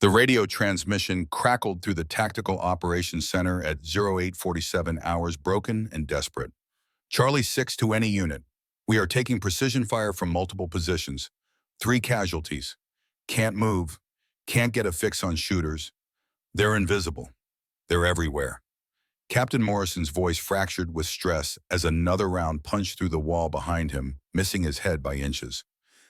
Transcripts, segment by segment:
The radio transmission crackled through the Tactical Operations Center at 0847 hours, broken and desperate. Charlie 6 to any unit. We are taking precision fire from multiple positions. 3 casualties. Can't move. Can't get a fix on shooters. They're invisible. They're everywhere. Captain Morrison's voice fractured with stress as another round punched through the wall behind him, missing his head by inches.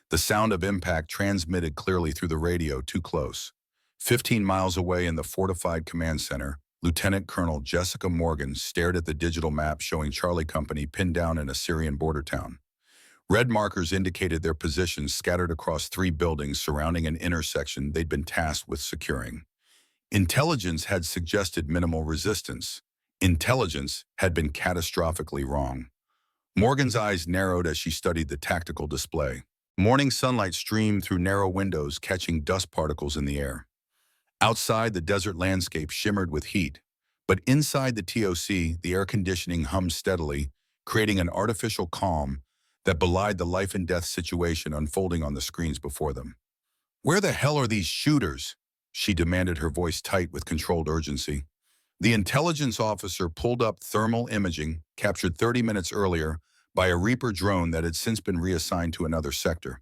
The sound of impact transmitted clearly through the radio, too close. 15 miles away in the fortified command center, Lieutenant Colonel Jessica Morgan stared at the digital map showing Charlie Company pinned down in a Syrian border town. Red markers indicated their positions scattered across 3 buildings surrounding an intersection they'd been tasked with securing. Intelligence had suggested minimal resistance. Intelligence had been catastrophically wrong. Morgan's eyes narrowed as she studied the tactical display. Morning sunlight streamed through narrow windows, catching dust particles in the air. Outside, the desert landscape shimmered with heat, but inside the TOC, the air conditioning hummed steadily, creating an artificial calm that belied the life-and-death situation unfolding on the screens before them. "Where the hell are these shooters?" she demanded, her voice tight with controlled urgency. The intelligence officer pulled up thermal imaging captured 30 minutes earlier by a Reaper drone that had since been reassigned to another sector.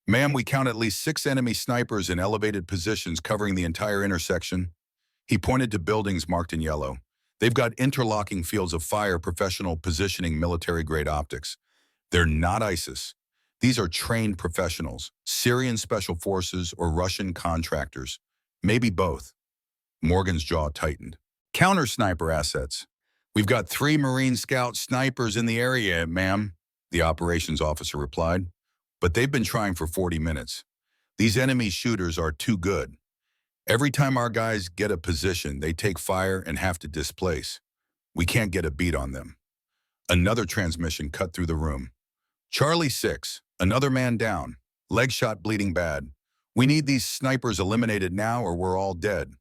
"Ma'am, we count at least 6 enemy snipers in elevated positions covering the entire intersection." He pointed to buildings marked in yellow. "They've got interlocking fields of fire, professional positioning, military-grade optics. They're not ISIS. These are trained professionals, Syrian special forces or Russian contractors. Maybe both." Morgan's jaw tightened. "Counter-sniper assets. We've got 3 Marine Scout snipers in the area, ma'am," the operations officer replied. "But they've been trying for 40 minutes. These enemy shooters are too good. Every time our guys get a position, they take fire and have to displace. We can't get a beat on them." Another transmission cut through the room. "Charlie 6, another man down. Leg shot bleeding bad. We need these snipers eliminated now or we're all dead."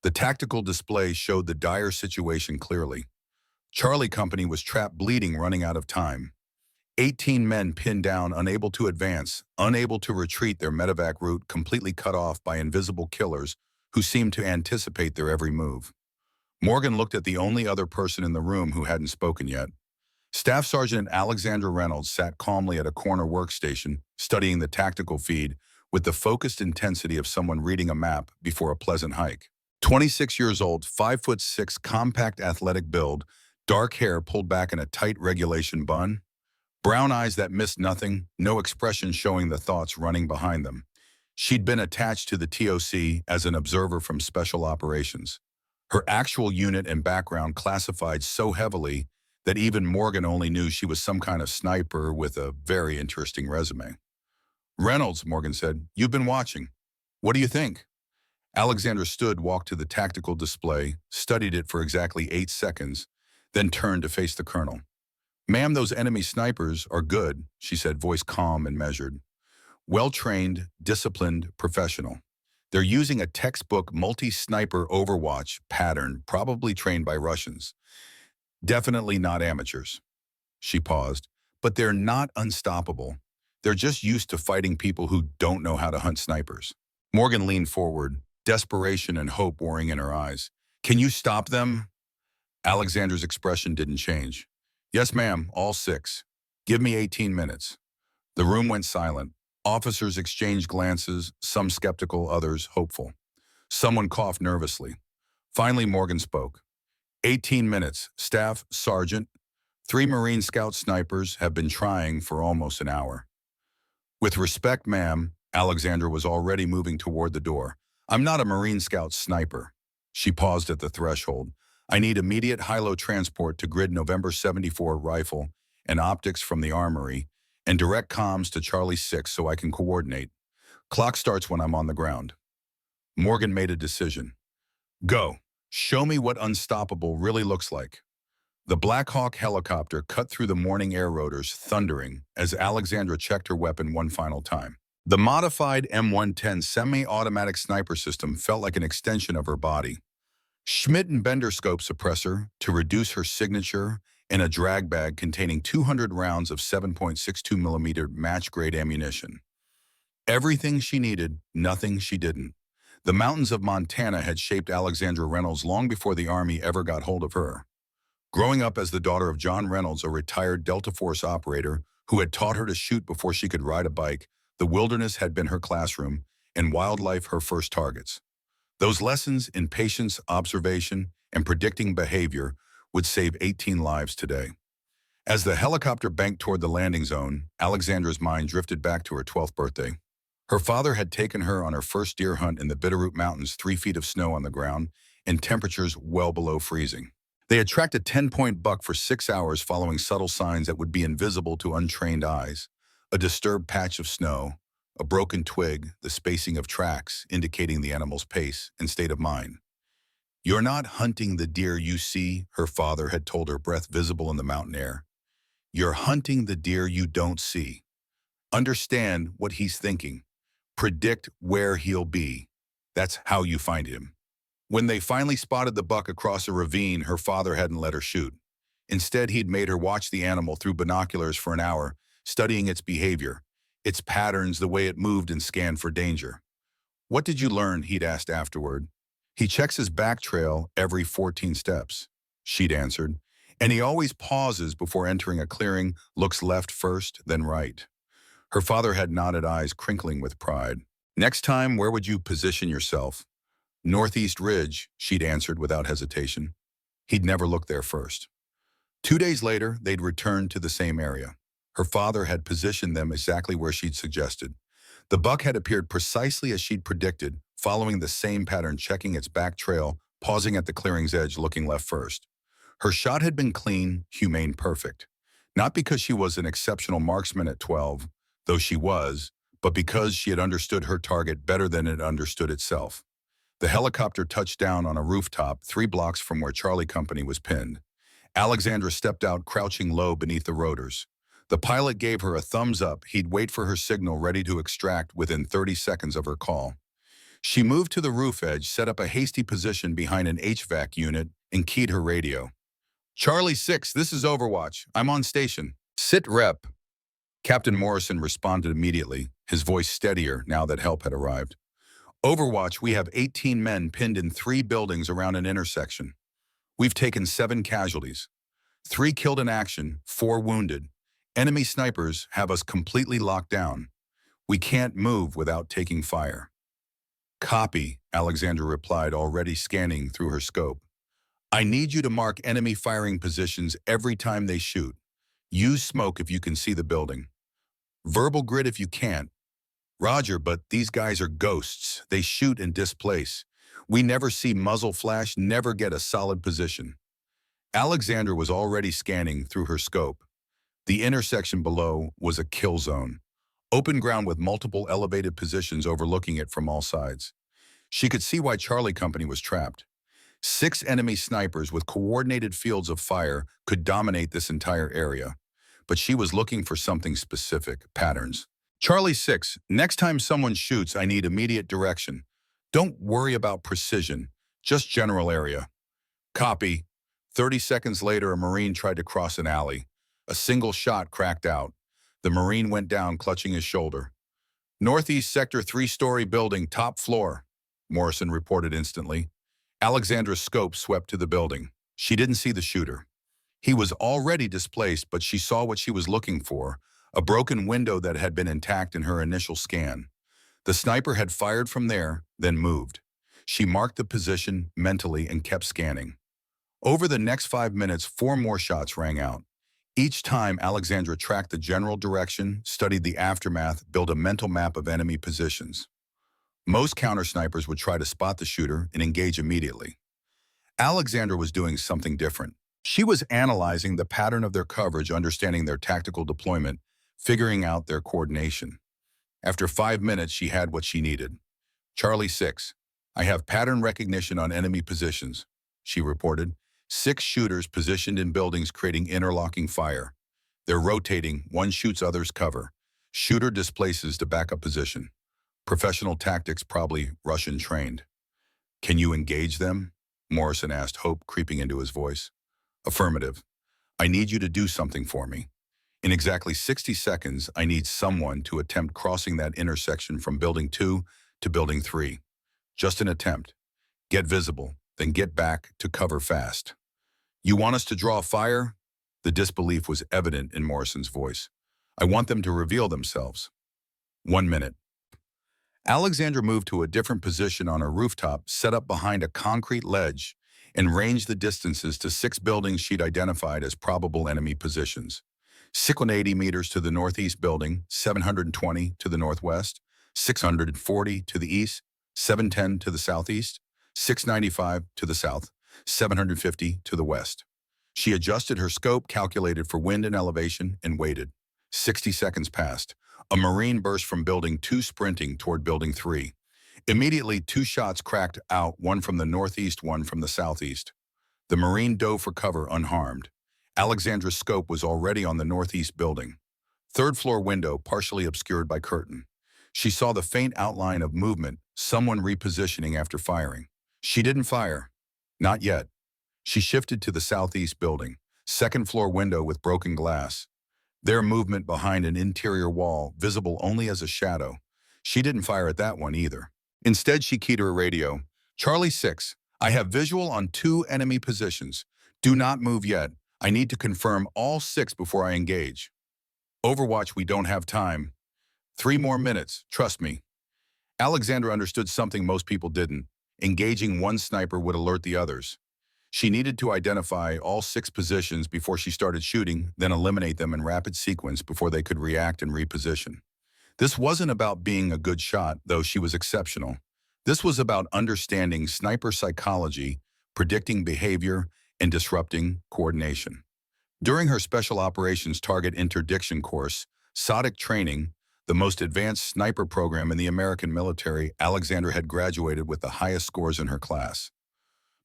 The tactical display showed the dire situation clearly. Charlie Company was trapped, bleeding, running out of time. 18 men pinned down, unable to advance, unable to retreat, their medevac route completely cut off by invisible killers who seemed to anticipate their every move. Morgan looked at the only other person in the room who hadn't spoken yet. Staff Sergeant Alexandra Reynolds sat calmly at a corner workstation, studying the tactical feed with the focused intensity of someone reading a map before a pleasant hike. 26 years old, 5'6", compact athletic build, dark hair pulled back in a tight regulation bun, brown eyes that missed nothing, no expression showing the thoughts running behind them. She'd been attached to the TOC as an observer from Special Operations. Her actual unit and background classified so heavily that even Morgan only knew she was some kind of sniper with a very interesting resume. "Reynolds," Morgan said, "you've been watching. What do you think?" Alexandra stood, walked to the tactical display, studied it for exactly 8 seconds, then turned to face the colonel. "Ma'am, those enemy snipers are good," she said, voice calm and measured. "Well-trained, disciplined, professional. They're using a textbook multi-sniper overwatch pattern, probably trained by Russians. Definitely not amateurs." She paused. "But they're not unstoppable. They're just used to fighting people who don't know how to hunt snipers." Morgan leaned forward, desperation and hope warring in her eyes. "Can you stop them?" Alexander's expression didn't change. "Yes, ma'am, all 6. Give me 18 minutes." The room went silent. Officers exchanged glances, some skeptical, others hopeful. Someone coughed nervously. Finally, Morgan spoke. 18 minutes. Staff, Sergeant. 3 Marine Scout snipers have been trying for almost an hour." "With respect, ma'am," Alexandra was already moving toward the door. "I'm not a Marine Scout sniper." She paused at the threshold. "I need immediate high-low transport to grid November 74 rifle and optics from the armory, and direct comms to Charlie 6 so I can coordinate. Clock starts when I'm on the ground." Morgan made a decision. "Go. Show me what unstoppable really looks like." The Black Hawk helicopter cut through the morning air rotors, thundering, as Alexandra checked her weapon one final time. The modified M110 semi-automatic sniper system felt like an extension of her body. Schmidt and Bender scope suppressor to reduce her signature, and a drag bag containing 200 rounds of 7.62mm match-grade ammunition. Everything she needed, nothing she didn't. The mountains of Montana had shaped Alexandra Reynolds long before the Army ever got hold of her. Growing up as the daughter of John Reynolds, a retired Delta Force operator who had taught her to shoot before she could ride a bike, the wilderness had been her classroom and wildlife her first targets. Those lessons in patience, observation, and predicting behavior would save 18 lives today. As the helicopter banked toward the landing zone, Alexandra's mind drifted back to her 12th birthday. Her father had taken her on her first deer hunt in the Bitterroot Mountains, 3 feet of snow on the ground and temperatures well below freezing. They had tracked a 10-point buck for 6 hours following subtle signs that would be invisible to untrained eyes. A disturbed patch of snow, a broken twig, the spacing of tracks indicating the animal's pace and state of mind. "You're not hunting the deer you see," her father had told her, breath visible in the mountain air. "You're hunting the deer you don't see. Understand what he's thinking. Predict where he'll be. That's how you find him." When they finally spotted the buck across a ravine, her father hadn't let her shoot. Instead, he'd made her watch the animal through binoculars for an hour, studying its behavior, its patterns, the way it moved, and scanned for danger. "What did you learn?" he'd asked afterward. "He checks his back trail every 14 steps, she'd answered. "And he always pauses before entering a clearing, looks left first, then right." Her father had nodded, eyes crinkling with pride. "Next time, where would you position yourself?" "Northeast Ridge," she'd answered without hesitation. He'd never looked there first. 2 days later, they'd returned to the same area. Her father had positioned them exactly where she'd suggested. The buck had appeared precisely as she'd predicted, following the same pattern, checking its back trail, pausing at the clearing's edge, looking left first. Her shot had been clean, humane, perfect. Not because she was an exceptional marksman at 12, though she was, but because she had understood her target better than it understood itself. The helicopter touched down on a rooftop 3 blocks from where Charlie Company was pinned. Alexandra stepped out, crouching low beneath the rotors. The pilot gave her a thumbs up. He'd wait for her signal, ready to extract within 30 seconds of her call. She moved to the roof edge, set up a hasty position behind an HVAC unit, and keyed her radio. "Charlie 6, this is Overwatch. I'm on station." "Sit rep." Captain Morrison responded immediately, his voice steadier now that help had arrived. "Overwatch, we have 18 men pinned in 3 buildings around an intersection. We've taken 7 casualties. 3 killed in action, 4 wounded. Enemy snipers have us completely locked down. We can't move without taking fire." "Copy," Alexandra replied, already scanning through her scope. "I need you to mark enemy firing positions every time they shoot. Use smoke if you can see the building. Verbal grid if you can't. Roger, but these guys are ghosts. They shoot and displace. We never see muzzle flash, never get a solid position." Alexandra was already scanning through her scope. The intersection below was a kill zone. Open ground with multiple elevated positions overlooking it from all sides. She could see why Charlie Company was trapped. 6 enemy snipers with coordinated fields of fire could dominate this entire area. But she was looking for something specific, patterns. "Charlie 6, next time someone shoots, I need immediate direction. Don't worry about precision, just general area." "Copy." 30 seconds later, a Marine tried to cross an alley. A single shot cracked out. The Marine went down, clutching his shoulder. "Northeast sector, 3-story building, top floor," Morrison reported instantly. Alexandra's scope swept to the building. She didn't see the shooter. He was already displaced, but she saw what she was looking for, a broken window that had been intact in her initial scan. The sniper had fired from there, then moved. She marked the position mentally and kept scanning. Over the next 5 minutes, 4 more shots rang out. Each time, Alexandra tracked the general direction, studied the aftermath, built a mental map of enemy positions. Most counter-snipers would try to spot the shooter and engage immediately. Alexandra was doing something different. She was analyzing the pattern of their coverage, understanding their tactical deployment, figuring out their coordination. After 5 minutes, she had what she needed. "Charlie 6, I have pattern recognition on enemy positions," she reported. 6 shooters positioned in buildings, creating interlocking fire. They're rotating, one shoots, others cover. Shooter displaces to backup position. Professional tactics, probably Russian trained. "Can you engage them?" Morrison asked, hope creeping into his voice. "Affirmative. I need you to do something for me. In exactly 60 seconds, I need someone to attempt crossing that intersection from Building 2 to Building 3. Just an attempt. Get visible, then get back to cover fast. You want us to draw fire? The disbelief was evident in Morrison's voice. I want them to reveal themselves. 1 minute. Alexandra moved to a different position on a rooftop set up behind a concrete ledge and ranged the distances to 6 buildings she'd identified as probable enemy positions. 680 meters to the northeast building, 720 to the northwest, 640 to the east, 710 to the southeast, 695 to the south, 750 to the west. She adjusted her scope, calculated for wind and elevation, and waited. 60 seconds passed. A Marine burst from Building 2 sprinting toward Building 3. Immediately, 2 shots cracked out, one from the northeast, one from the southeast. The Marine dove for cover unharmed. Alexandra's scope was already on the northeast building. Third-floor window partially obscured by curtain. She saw the faint outline of movement, someone repositioning after firing. She didn't fire. Not yet. She shifted to the southeast building, second-floor window with broken glass. Their movement behind an interior wall, visible only as a shadow. She didn't fire at that one either. Instead, she keyed her radio. Charlie 6, I have visual on 2 enemy positions. Do not move yet. I need to confirm all 6 before I engage. Overwatch, we don't have time. 3 more minutes, trust me. Alexandra understood something most people didn't. Engaging one sniper would alert the others. She needed to identify all 6 positions before she started shooting, then eliminate them in rapid sequence before they could react and reposition. This wasn't about being a good shot, though she was exceptional. This was about understanding sniper psychology, predicting behavior, and disrupting coordination. During her Special Operations Target Interdiction course, SOTIC training, the most advanced sniper program in the American military, Alexandra had graduated with the highest scores in her class.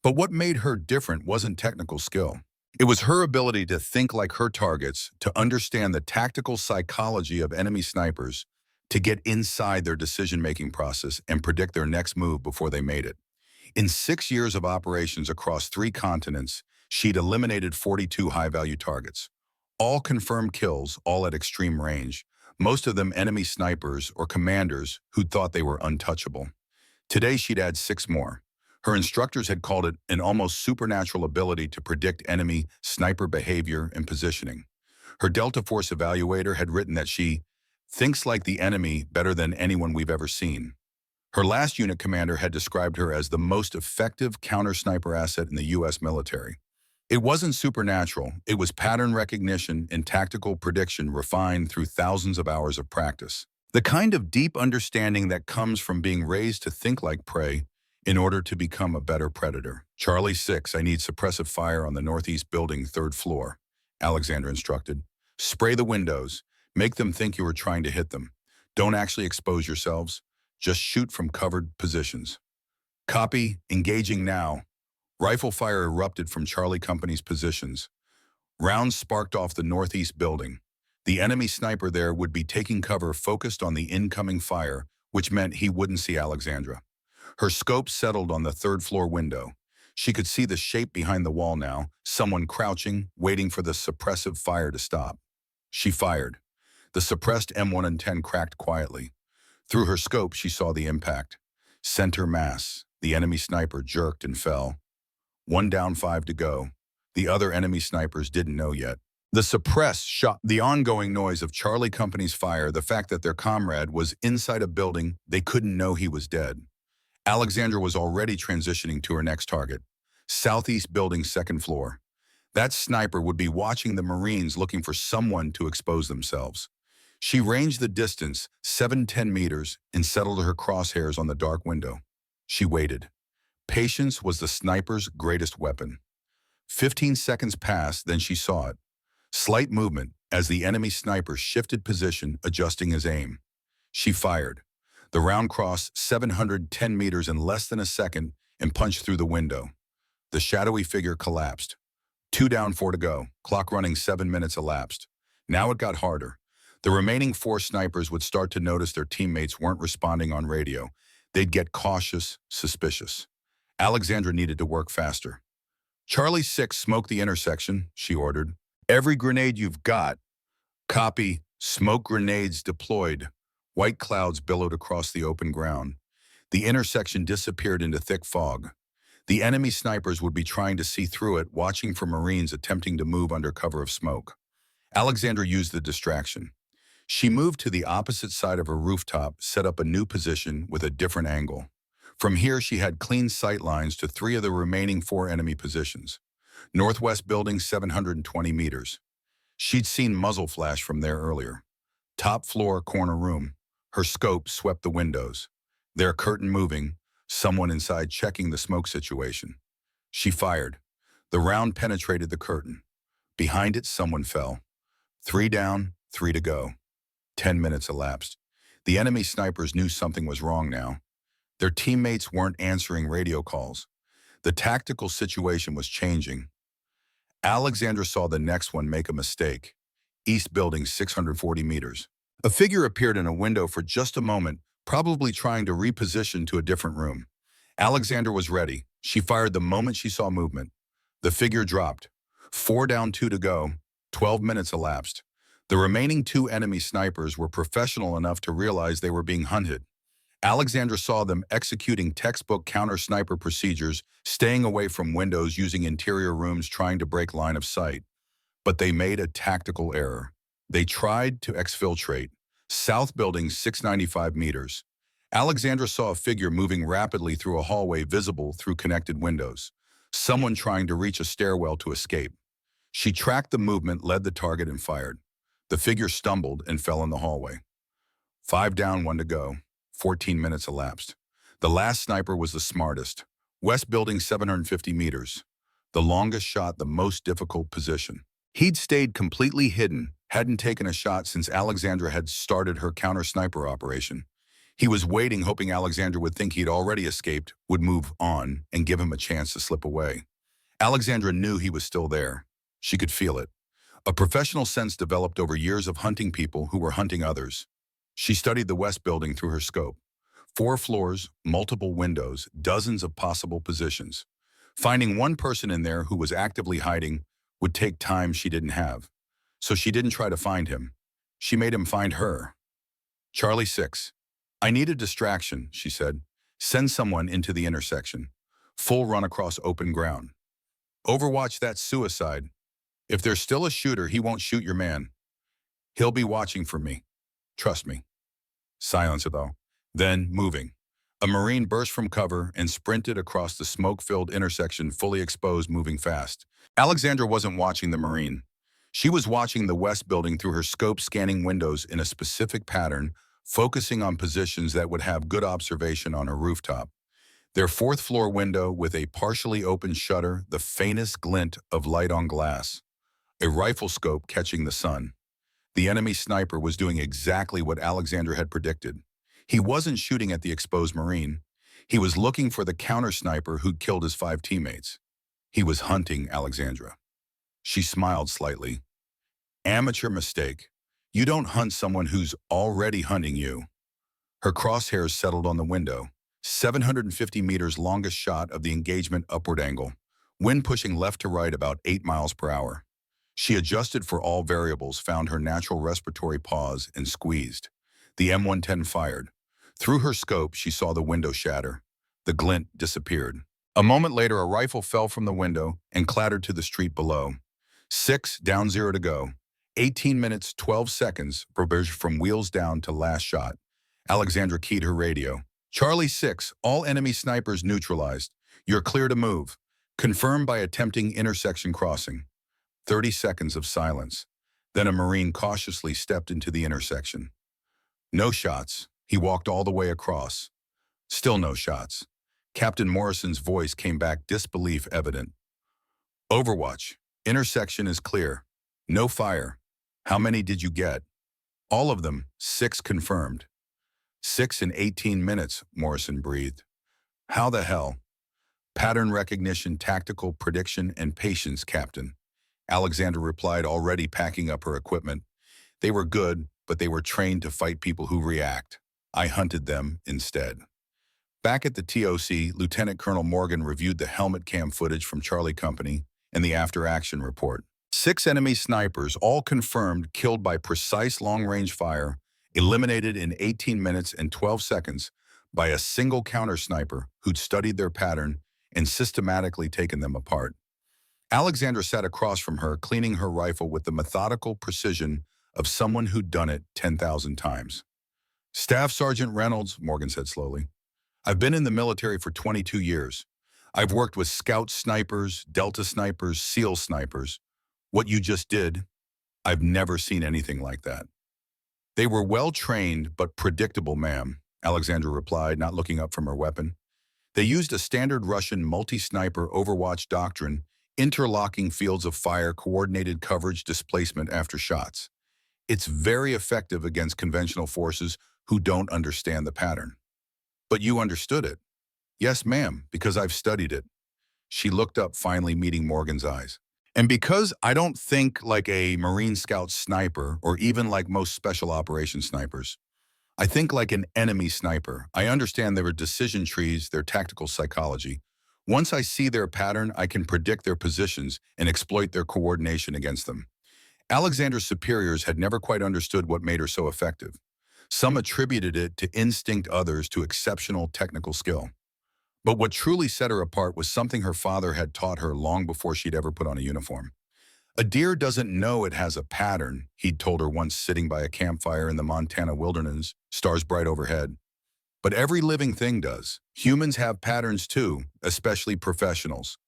But what made her different wasn't technical skill. It was her ability to think like her targets, to understand the tactical psychology of enemy snipers, to get inside their decision-making process and predict their next move before they made it. In 6 years of operations across 3 continents, she'd eliminated 42 high-value targets. All confirmed kills, all at extreme range, most of them enemy snipers or commanders who thought they were untouchable. Today, she'd add 6 more. Her instructors had called it an almost supernatural ability to predict enemy sniper behavior and positioning. Her Delta Force evaluator had written that she thinks like the enemy better than anyone we've ever seen. Her last unit commander had described her as the most effective counter-sniper asset in the U.S. military. It wasn't supernatural, it was pattern recognition and tactical prediction refined through thousands of hours of practice. The kind of deep understanding that comes from being raised to think like prey in order to become a better predator. Charlie 6, I need suppressive fire on the northeast building, 3rd floor, Alexandra instructed. Spray the windows. Make them think you were trying to hit them. Don't actually expose yourselves. Just shoot from covered positions. Copy, engaging now. Rifle fire erupted from Charlie Company's positions. Rounds sparked off the northeast building. The enemy sniper there would be taking cover focused on the incoming fire, which meant he wouldn't see Alexandra. Her scope settled on the 3rd floor window. She could see the shape behind the wall now, someone crouching, waiting for the suppressive fire to stop. She fired. The suppressed M110 cracked quietly. Through her scope, she saw the impact. Center mass. The enemy sniper jerked and fell. 1 down, 5 to go. The other enemy snipers didn't know yet. The suppressed shot, the ongoing noise of Charlie Company's fire, the fact that their comrade was inside a building, they couldn't know he was dead. Alexandra was already transitioning to her next target. Southeast building, 2nd floor. That sniper would be watching the Marines looking for someone to expose themselves. She ranged the distance, 710 meters, and settled her crosshairs on the dark window. She waited. Patience was the sniper's greatest weapon. 15 seconds passed, then she saw it. Slight movement as the enemy sniper shifted position, adjusting his aim. She fired. The round crossed 710 meters in less than a second and punched through the window. The shadowy figure collapsed. 2 down, 4 to go. Clock running, 7 minutes elapsed. Now it got harder. The remaining 4 snipers would start to notice their teammates weren't responding on radio. They'd get cautious, suspicious. Alexandra needed to work faster. Charlie 6, smoke the intersection, she ordered. Every grenade you've got. Copy. Smoke grenades deployed. White clouds billowed across the open ground. The intersection disappeared into thick fog. The enemy snipers would be trying to see through it, watching for Marines attempting to move under cover of smoke. Alexandra used the distraction. She moved to the opposite side of her rooftop, set up a new position with a different angle. From here, she had clean sight lines to 3 of the remaining 4 enemy positions. Northwest building, 720 meters. She'd seen muzzle flash from there earlier. Top floor, corner room. Her scope swept the windows. Their curtain moving, someone inside checking the smoke situation. She fired. The round penetrated the curtain. Behind it, someone fell. 3 down, 3 to go. 10 minutes elapsed. The enemy snipers knew something was wrong now. Their teammates weren't answering radio calls. The tactical situation was changing. Alexandra saw the next one make a mistake. East building, 640 meters. A figure appeared in a window for just a moment, probably trying to reposition to a different room. Alexandra was ready. She fired the moment she saw movement. The figure dropped. 4 down, 2 to go. 12 minutes elapsed. The remaining 2 enemy snipers were professional enough to realize they were being hunted. Alexandra saw them executing textbook counter-sniper procedures, staying away from windows, using interior rooms, trying to break line of sight. But they made a tactical error. They tried to exfiltrate. South building, 695 meters. Alexandra saw a figure moving rapidly through a hallway visible through connected windows. Someone trying to reach a stairwell to escape. She tracked the movement, led the target, and fired. The figure stumbled and fell in the hallway. 5 down, 1 to go. 14 minutes elapsed. The last sniper was the smartest. West building, 750 meters. The longest shot, the most difficult position. He'd stayed completely hidden, hadn't taken a shot since Alexandra had started her counter-sniper operation. He was waiting, hoping Alexandra would think he'd already escaped, would move on, and give him a chance to slip away. Alexandra knew he was still there. She could feel it. A professional sense developed over years of hunting people who were hunting others. She studied the West building through her scope. 4 floors, multiple windows, dozens of possible positions. Finding one person in there who was actively hiding would take time she didn't have. So she didn't try to find him. She made him find her. Charlie 6. I need a distraction, she said. Send someone into the intersection. Full run across open ground. Overwatch that suicide. If there's still a shooter, he won't shoot your man. He'll be watching for me. Trust me. Silence, though. Then, moving. A Marine burst from cover and sprinted across the smoke-filled intersection, fully exposed, moving fast. Alexandra wasn't watching the Marine. She was watching the West building through her scope, scanning windows in a specific pattern, focusing on positions that would have good observation on her rooftop. Their 4th floor window with a partially open shutter, the faintest glint of light on glass. A rifle scope catching the sun. The enemy sniper was doing exactly what Alexandra had predicted. He wasn't shooting at the exposed Marine. He was looking for the counter-sniper who'd killed his 5 teammates. He was hunting Alexandra. She smiled slightly. Amateur mistake. You don't hunt someone who's already hunting you. Her crosshairs settled on the window. 750 meters, longest shot of the engagement, upward angle. Wind pushing left to right about 8 miles per hour. She adjusted for all variables, found her natural respiratory pause, and squeezed. The M110 fired. Through her scope, she saw the window shatter. The glint disappeared. A moment later, a rifle fell from the window and clattered to the street below. 6 down, 0 to go. 18 minutes, 12 seconds, from wheels down to last shot. Alexandra keyed her radio. Charlie 6, all enemy snipers neutralized. You're clear to move. Confirmed by attempting intersection crossing. 30 seconds of silence. Then a Marine cautiously stepped into the intersection. No shots. He walked all the way across. Still no shots. Captain Morrison's voice came back, disbelief evident. Overwatch. Intersection is clear. No fire. How many did you get? All of them. 6 confirmed. 6 in 18 minutes, Morrison breathed. How the hell? Pattern recognition, tactical prediction, and patience, Captain. Alexandra replied, already packing up her equipment. They were good, but they were trained to fight people who react. I hunted them instead. Back at the TOC, Lieutenant Colonel Morgan reviewed the helmet cam footage from Charlie Company and the after-action report. 6 enemy snipers, all confirmed, killed by precise long-range fire, eliminated in 18 minutes and 12 seconds, by a single counter sniper who'd studied their pattern and systematically taken them apart. Alexandra sat across from her, cleaning her rifle with the methodical precision of someone who'd done it 10,000 times. Staff Sergeant Reynolds, Morgan said slowly, I've been in the military for 22 years. I've worked with scout snipers, Delta snipers, SEAL snipers. What you just did, I've never seen anything like that. They were well-trained but predictable, ma'am, Alexandra replied, not looking up from her weapon. They used a standard Russian multi-sniper overwatch doctrine, interlocking fields of fire, coordinated coverage, displacement after shots. It's very effective against conventional forces who don't understand the pattern. But you understood it. Yes, ma'am, because I've studied it. She looked up, finally meeting Morgan's eyes. And because I don't think like a Marine Scout sniper or even like most special operations snipers, I think like an enemy sniper. I understand their decision trees, their tactical psychology. Once I see their pattern, I can predict their positions and exploit their coordination against them. Alexander's superiors had never quite understood what made her so effective. Some attributed it to instinct, others to exceptional technical skill. But what truly set her apart was something her father had taught her long before she'd ever put on a uniform. A deer doesn't know it has a pattern, he'd told her once sitting by a campfire in the Montana wilderness, stars bright overhead. But every living thing does. Humans have patterns too, especially professionals.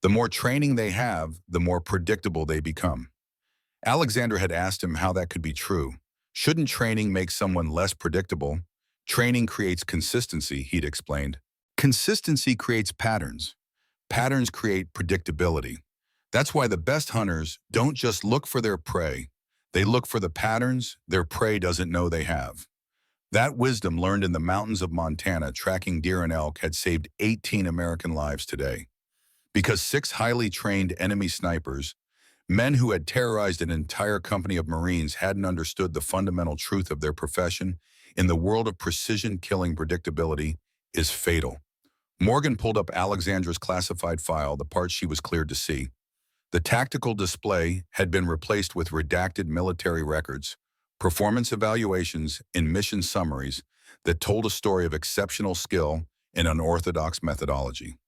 The more training they have, the more predictable they become. Alexander had asked him how that could be true. Shouldn't training make someone less predictable? Training creates consistency, he'd explained. Consistency creates patterns. Patterns create predictability. That's why the best hunters don't just look for their prey. They look for the patterns their prey doesn't know they have. That wisdom learned in the mountains of Montana tracking deer and elk had saved 18 American lives today. Because 6 highly trained enemy snipers, men who had terrorized an entire company of Marines, hadn't understood the fundamental truth of their profession. In the world of precision killing, predictability is fatal. Morgan pulled up Alexandra's classified file, the parts she was cleared to see. The tactical display had been replaced with redacted military records, performance evaluations, and mission summaries that told a story of exceptional skill and unorthodox methodology.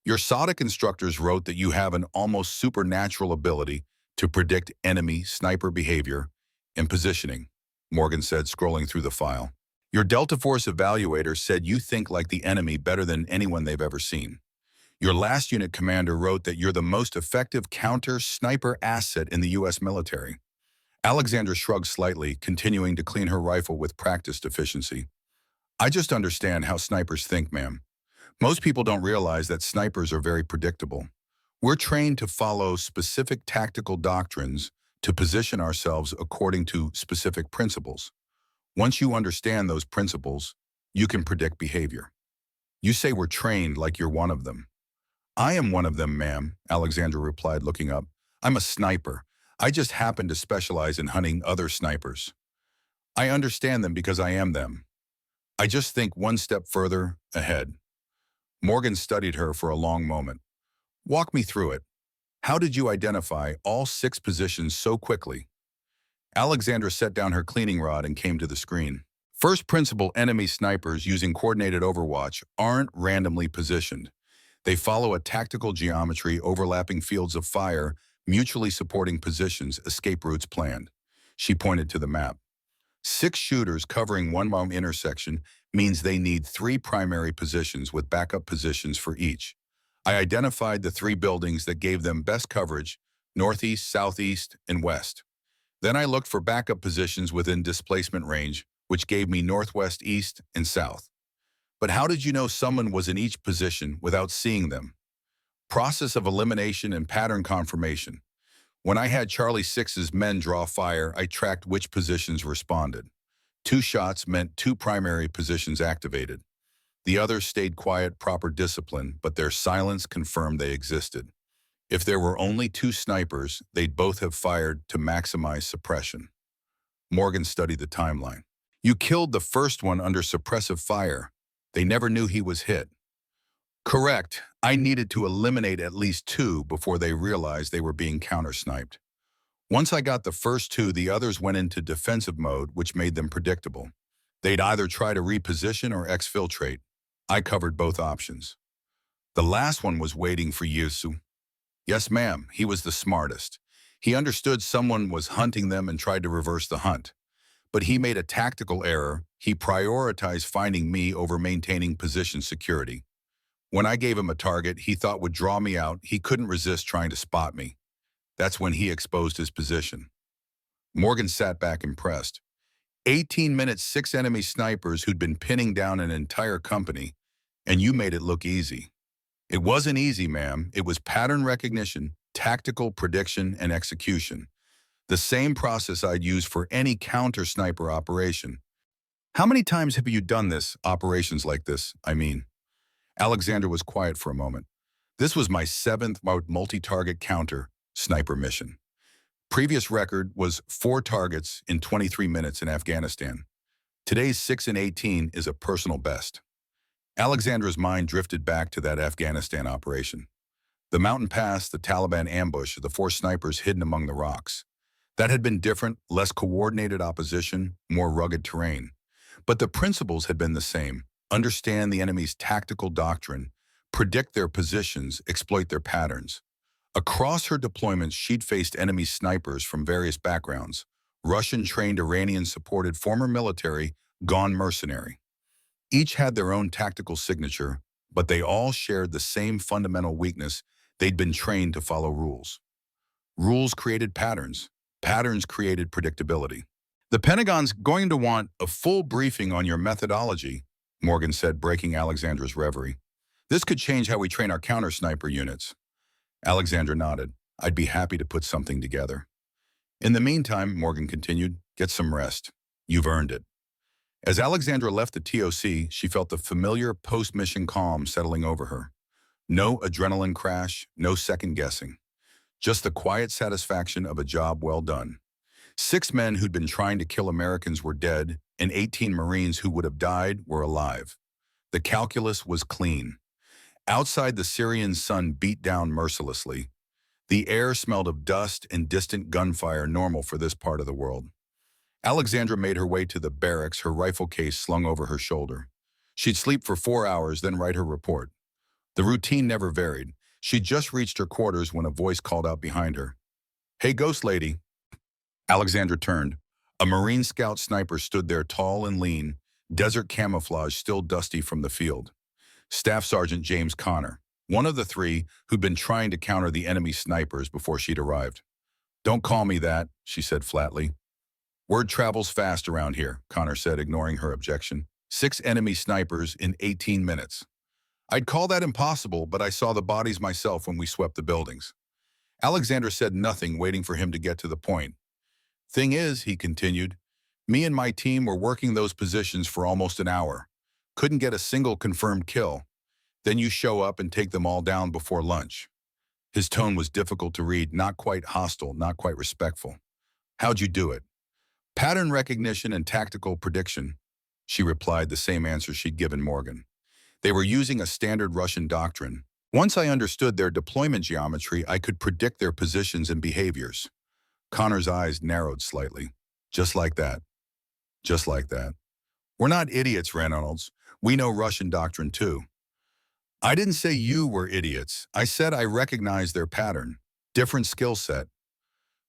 Your SOTIC instructors wrote that you have an almost supernatural ability to predict enemy sniper behavior and positioning, Morgan said, scrolling through the file. Your Delta Force evaluator said you think like the enemy better than anyone they've ever seen. Your last unit commander wrote that you're the most effective counter-sniper asset in the U.S. military. Alexandra shrugged slightly, continuing to clean her rifle with practiced efficiency. I just understand how snipers think, ma'am. Most people don't realize that snipers are very predictable. We're trained to follow specific tactical doctrines to position ourselves according to specific principles. Once you understand those principles, you can predict behavior. You say we're trained like you're one of them. I am one of them, ma'am, Alexandra replied, looking up. I'm a sniper. I just happen to specialize in hunting other snipers. I understand them because I am them. I just think one step further ahead. Morgan studied her for a long moment. Walk me through it. How did you identify all 6 positions so quickly? Alexandra set down her cleaning rod and came to the screen. First principle, enemy snipers using coordinated overwatch aren't randomly positioned. They follow a tactical geometry, overlapping fields of fire, mutually supporting positions, escape routes planned. She pointed to the map. 6 shooters covering one bomb intersection means they need 3 primary positions with backup positions for each. I identified the 3 buildings that gave them best coverage, northeast, southeast, and west. Then I looked for backup positions within displacement range, which gave me northwest, east, and south. But how did you know someone was in each position without seeing them? Process of elimination and pattern confirmation. When I had Charlie 6's men draw fire, I tracked which positions responded. 2 shots meant 2 primary positions activated. The others stayed quiet, proper discipline, but their silence confirmed they existed. If there were only 2 snipers, they'd both have fired to maximize suppression. Morgan studied the timeline. You killed the first one under suppressive fire. They never knew he was hit. Correct. I needed to eliminate at least 2 before they realized they were being counter-sniped. Once I got the first 2, the others went into defensive mode, which made them predictable. They'd either try to reposition or exfiltrate. I covered both options. The last one was waiting for Yusu. Yes, ma'am, he was the smartest. He understood someone was hunting them and tried to reverse the hunt. But he made a tactical error. He prioritized finding me over maintaining position security. When I gave him a target he thought would draw me out, he couldn't resist trying to spot me. That's when he exposed his position. Morgan sat back impressed. 18 minutes, 6 enemy snipers who'd been pinning down an entire company, and you made it look easy. It wasn't easy, ma'am. It was pattern recognition, tactical prediction, and execution. The same process I'd use for any counter-sniper operation. How many times have you done this, operations like this, I mean? Alexandra was quiet for a moment. This was my 7th multi-target counter-sniper mission. Previous record was 4 targets in 23 minutes in Afghanistan. Today's 6 in 18 is a personal best. Alexandra's mind drifted back to that Afghanistan operation. The mountain pass, the Taliban ambush, the 4 snipers hidden among the rocks. That had been different, less coordinated opposition, more rugged terrain. But the principles had been the same. Understand the enemy's tactical doctrine, predict their positions, exploit their patterns. Across her deployments, she'd faced enemy snipers from various backgrounds. Russian-trained, Iranian-supported, former military, gone mercenary. Each had their own tactical signature, but they all shared the same fundamental weakness. They'd been trained to follow rules. Rules created patterns. Patterns created predictability. The Pentagon's going to want a full briefing on your methodology, Morgan said, breaking Alexandra's reverie. This could change how we train our counter-sniper units. Alexandra nodded. I'd be happy to put something together. In the meantime, Morgan continued, get some rest. You've earned it. As Alexandra left the TOC, she felt the familiar post-mission calm settling over her. No adrenaline crash, no second guessing. Just the quiet satisfaction of a job well done. 6 men who'd been trying to kill Americans were dead, and 18 Marines who would have died were alive. The calculus was clean. Outside, the Syrian sun beat down mercilessly. The air smelled of dust and distant gunfire, normal for this part of the world. Alexandra made her way to the barracks, her rifle case slung over her shoulder. She'd sleep for 4 hours, then write her report. The routine never varied. She'd just reached her quarters when a voice called out behind her. Hey, Ghost Lady. Alexandra turned. A Marine Scout sniper stood there, tall and lean, desert camouflage still dusty from the field. Staff Sergeant James Connor, one of the 3 who'd been trying to counter the enemy snipers before she'd arrived. Don't call me that, she said flatly. Word travels fast around here, Connor said, ignoring her objection. 6 enemy snipers in 18 minutes. I'd call that impossible, but I saw the bodies myself when we swept the buildings. Alexandra said nothing, waiting for him to get to the point. Thing is, he continued, me and my team were working those positions for almost an hour. Couldn't get a single confirmed kill. Then you show up and take them all down before lunch. His tone was difficult to read, not quite hostile, not quite respectful. How'd you do it? Pattern recognition and tactical prediction, she replied, the same answer she'd given Morgan. They were using a standard Russian doctrine. Once I understood their deployment geometry, I could predict their positions and behaviors. Connor's eyes narrowed slightly. Just like that. Just like that. We're not idiots, Reynolds. We know Russian doctrine too. I didn't say you were idiots. I said I recognized their pattern. Different skill set.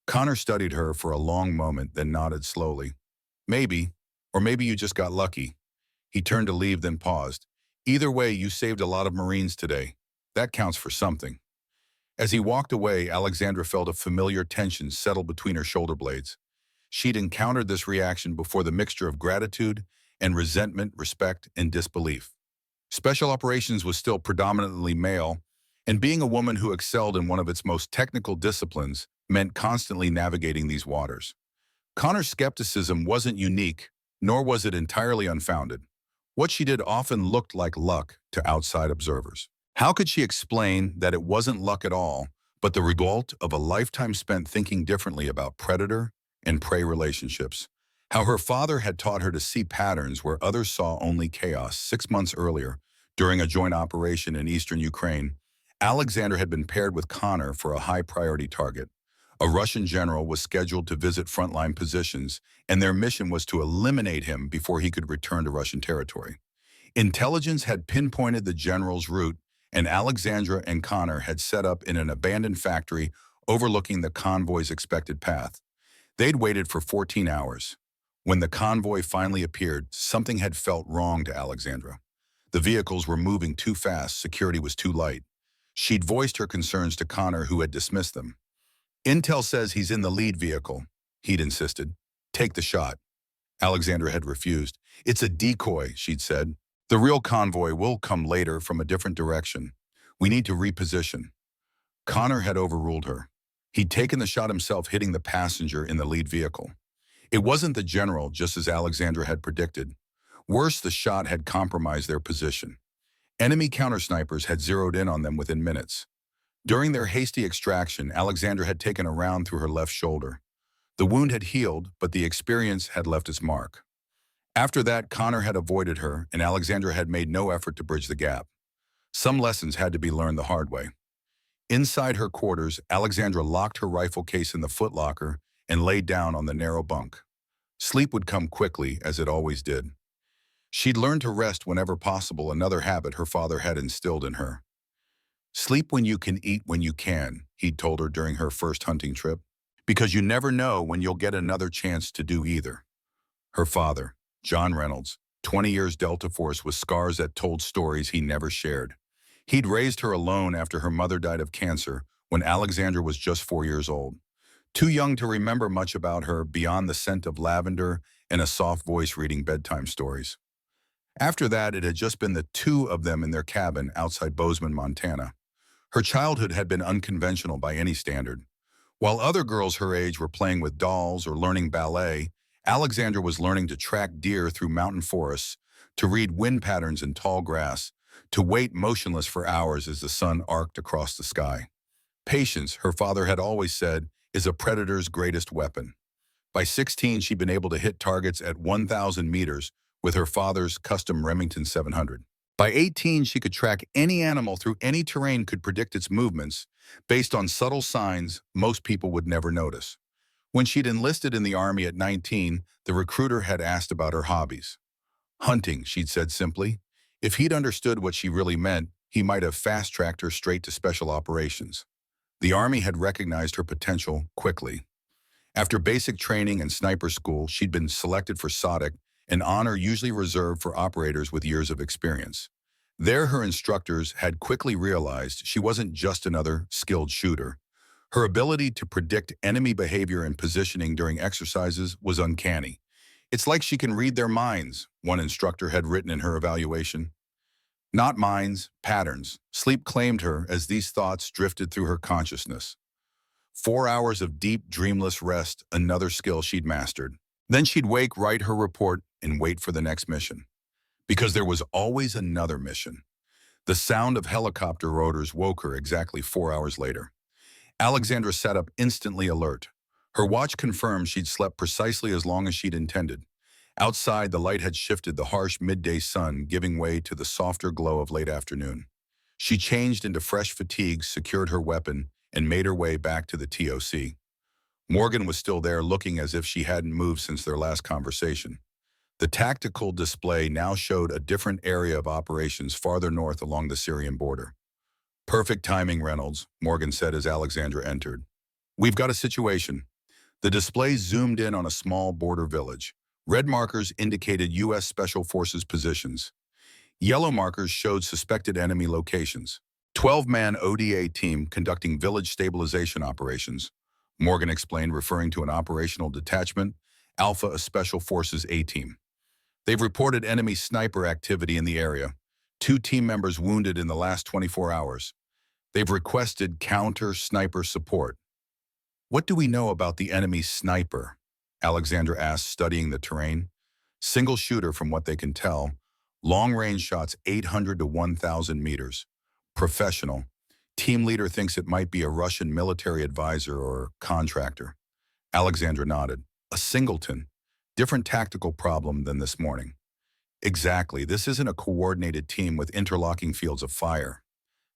Connor studied her for a long moment, then nodded slowly. Maybe, or maybe you just got lucky. He turned to leave, then paused. Either way, you saved a lot of Marines today. That counts for something. As he walked away, Alexandra felt a familiar tension settle between her shoulder blades. She'd encountered this reaction before, the mixture of gratitude and resentment, respect, and disbelief. Special operations was still predominantly male, and being a woman who excelled in one of its most technical disciplines meant constantly navigating these waters. Connor's skepticism wasn't unique, nor was it entirely unfounded. What she did often looked like luck to outside observers. How could she explain that it wasn't luck at all, but the result of a lifetime spent thinking differently about predator and prey relationships? How her father had taught her to see patterns where others saw only chaos. 6 months earlier, during a joint operation in eastern Ukraine, Alexandra had been paired with Connor for a high-priority target, A Russian general was scheduled to visit frontline positions, and their mission was to eliminate him before he could return to Russian territory. Intelligence had pinpointed the general's route, and Alexandra and Connor had set up in an abandoned factory overlooking the convoy's expected path. They'd waited for 14 hours. When the convoy finally appeared, something had felt wrong to Alexandra. The vehicles were moving too fast, security was too light. She'd voiced her concerns to Connor, who had dismissed them. Intel says he's in the lead vehicle, he'd insisted. Take the shot. Alexandra had refused. It's a decoy, she'd said. The real convoy will come later from a different direction. We need to reposition. Connor had overruled her. He'd taken the shot himself, hitting the passenger in the lead vehicle. It wasn't the general, just as Alexandra had predicted. Worse, the shot had compromised their position. Enemy counter-snipers had zeroed in on them within minutes. During their hasty extraction, Alexandra had taken a round through her left shoulder. The wound had healed, but the experience had left its mark. After that, Connor had avoided her, and Alexandra had made no effort to bridge the gap. Some lessons had to be learned the hard way. Inside her quarters, Alexandra locked her rifle case in the footlocker and laid down on the narrow bunk. Sleep would come quickly, as it always did. She'd learned to rest whenever possible, another habit her father had instilled in her. Sleep when you can, eat when you can, he'd told her during her first hunting trip, because you never know when you'll get another chance to do either. Her father, John Reynolds, 20 years Delta Force with scars that told stories he never shared. He'd raised her alone after her mother died of cancer when Alexandra was just 4 years old. Too young to remember much about her beyond the scent of lavender and a soft voice reading bedtime stories. After that, it had just been the two of them in their cabin outside Bozeman, Montana. Her childhood had been unconventional by any standard. While other girls her age were playing with dolls or learning ballet, Alexandra was learning to track deer through mountain forests, to read wind patterns in tall grass, to wait motionless for hours as the sun arced across the sky. Patience, her father had always said, is a predator's greatest weapon. By 16, she'd been able to hit targets at 1,000 meters with her father's custom Remington 700. By 18, she could track any animal through any terrain, could predict its movements based on subtle signs most people would never notice. When she'd enlisted in the Army at 19, the recruiter had asked about her hobbies. Hunting, she'd said simply. If he'd understood what she really meant, he might have fast-tracked her straight to special operations. The Army had recognized her potential quickly. After basic training and sniper school, she'd been selected for SOTIC, an honor usually reserved for operators with years of experience. There, her instructors had quickly realized she wasn't just another skilled shooter. Her ability to predict enemy behavior and positioning during exercises was uncanny. It's like she can read their minds, one instructor had written in her evaluation. Not minds, patterns. Sleep claimed her as these thoughts drifted through her consciousness. 4 hours of deep, dreamless rest, another skill she'd mastered. Then she'd wake, write her report, and wait for the next mission. Because there was always another mission. The sound of helicopter rotors woke her exactly 4 hours later. Alexandra sat up instantly alert. Her watch confirmed she'd slept precisely as long as she'd intended. Outside, the light had shifted, the harsh midday sun giving way to the softer glow of late afternoon. She changed into fresh fatigues, secured her weapon, and made her way back to the TOC. Morgan was still there, looking as if she hadn't moved since their last conversation. The tactical display now showed a different area of operations farther north along the Syrian border. Perfect timing, Reynolds, Morgan said as Alexandra entered. We've got a situation. The display zoomed in on a small border village. Red markers indicated U.S. Special Forces positions. Yellow markers showed suspected enemy locations. 12-man ODA team conducting village stabilization operations, Morgan explained, referring to an operational detachment, Alpha, a Special Forces A-team. They've reported enemy sniper activity in the area. 2 team members wounded in the last 24 hours. They've requested counter-sniper support. What do we know about the enemy sniper? Alexandra asked, studying the terrain. Single shooter from what they can tell. Long-range shots 800 to 1,000 meters. Professional. Team leader thinks it might be a Russian military advisor or contractor. Alexandra nodded. A singleton. Different tactical problem than this morning. Exactly. This isn't a coordinated team with interlocking fields of fire.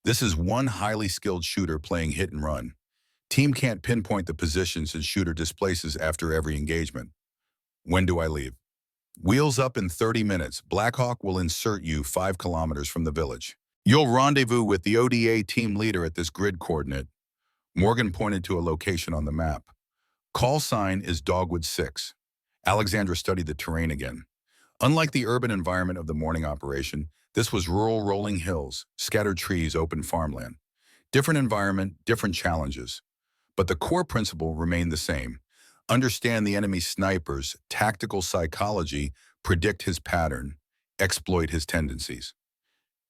This is one highly skilled shooter playing hit and run. Team can't pinpoint the position since shooter displaces after every engagement. When do I leave? Wheels up in 30 minutes. Blackhawk will insert you 5 kilometers from the village. You'll rendezvous with the ODA team leader at this grid coordinate. Morgan pointed to a location on the map. Call sign is Dogwood 6. Alexandra studied the terrain again. Unlike the urban environment of the morning operation, this was rural rolling hills, scattered trees, open farmland. Different environment, different challenges. But the core principle remained the same. Understand the enemy's snipers, tactical psychology, predict his pattern, exploit his tendencies.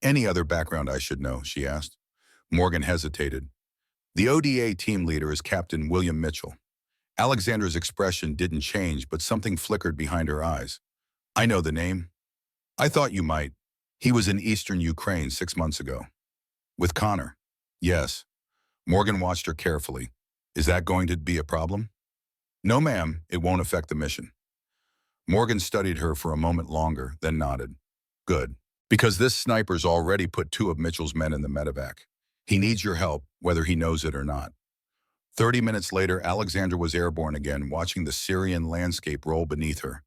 Any other background I should know, she asked. Morgan hesitated. The ODA team leader is Captain William Mitchell. Alexandra's expression didn't change, but something flickered behind her eyes. I know the name. I thought you might. He was in eastern Ukraine 6 months ago. With Connor. Yes. Morgan watched her carefully. Is that going to be a problem? No, ma'am, it won't affect the mission. Morgan studied her for a moment longer, then nodded. Good. Because this sniper's already put 2 of Mitchell's men in the medevac. He needs your help, whether he knows it or not. 30 minutes later, Alexandra was airborne again, watching the Syrian landscape roll beneath her.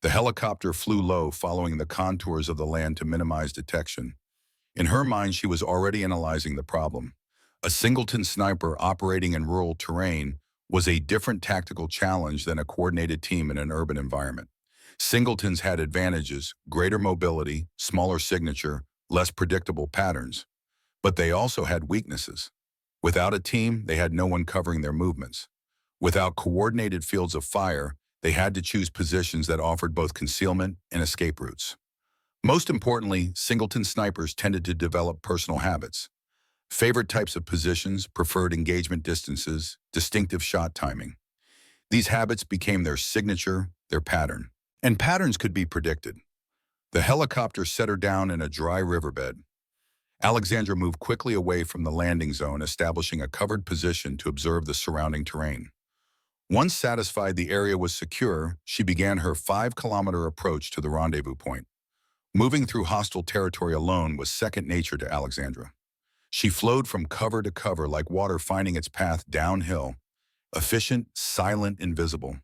The helicopter flew low, following the contours of the land to minimize detection. In her mind, she was already analyzing the problem. A singleton sniper operating in rural terrain was a different tactical challenge than a coordinated team in an urban environment. Singletons had advantages, greater mobility, smaller signature, less predictable patterns. But they also had weaknesses. Without a team, they had no one covering their movements. Without coordinated fields of fire, they had to choose positions that offered both concealment and escape routes. Most importantly, singleton snipers tended to develop personal habits. Favorite types of positions, preferred engagement distances, distinctive shot timing. These habits became their signature, their pattern. And patterns could be predicted. The helicopter set her down in a dry riverbed. Alexandra moved quickly away from the landing zone, establishing a covered position to observe the surrounding terrain. Once satisfied the area was secure, she began her 5-kilometer approach to the rendezvous point. Moving through hostile territory alone was second nature to Alexandra. She flowed from cover to cover like water finding its path downhill, efficient, silent, invisible.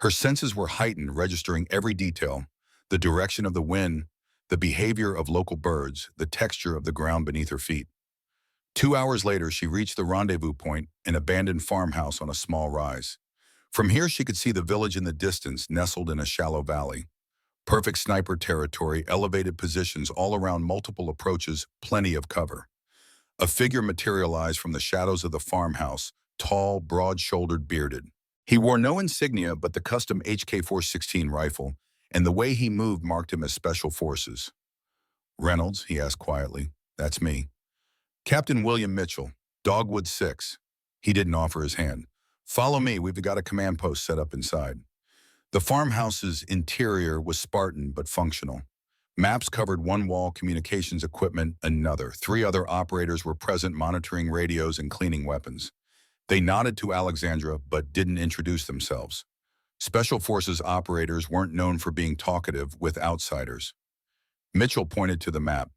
Her senses were heightened, registering every detail, the direction of the wind, the behavior of local birds, the texture of the ground beneath her feet. 2 hours later, she reached the rendezvous point, an abandoned farmhouse on a small rise. From here, she could see the village in the distance, nestled in a shallow valley. Perfect sniper territory, elevated positions all around, multiple approaches, plenty of cover. A figure materialized from the shadows of the farmhouse, tall, broad-shouldered, bearded. He wore no insignia but the custom HK-416 rifle, and the way he moved marked him as Special Forces. Reynolds, he asked quietly. That's me. Captain William Mitchell, Dogwood 6. He didn't offer his hand. Follow me, we've got a command post set up inside. The farmhouse's interior was Spartan but functional. Maps covered one wall, communications equipment another. 3 other operators were present, monitoring radios and cleaning weapons. They nodded to Alexandra but didn't introduce themselves. Special Forces operators weren't known for being talkative with outsiders. Mitchell pointed to the map.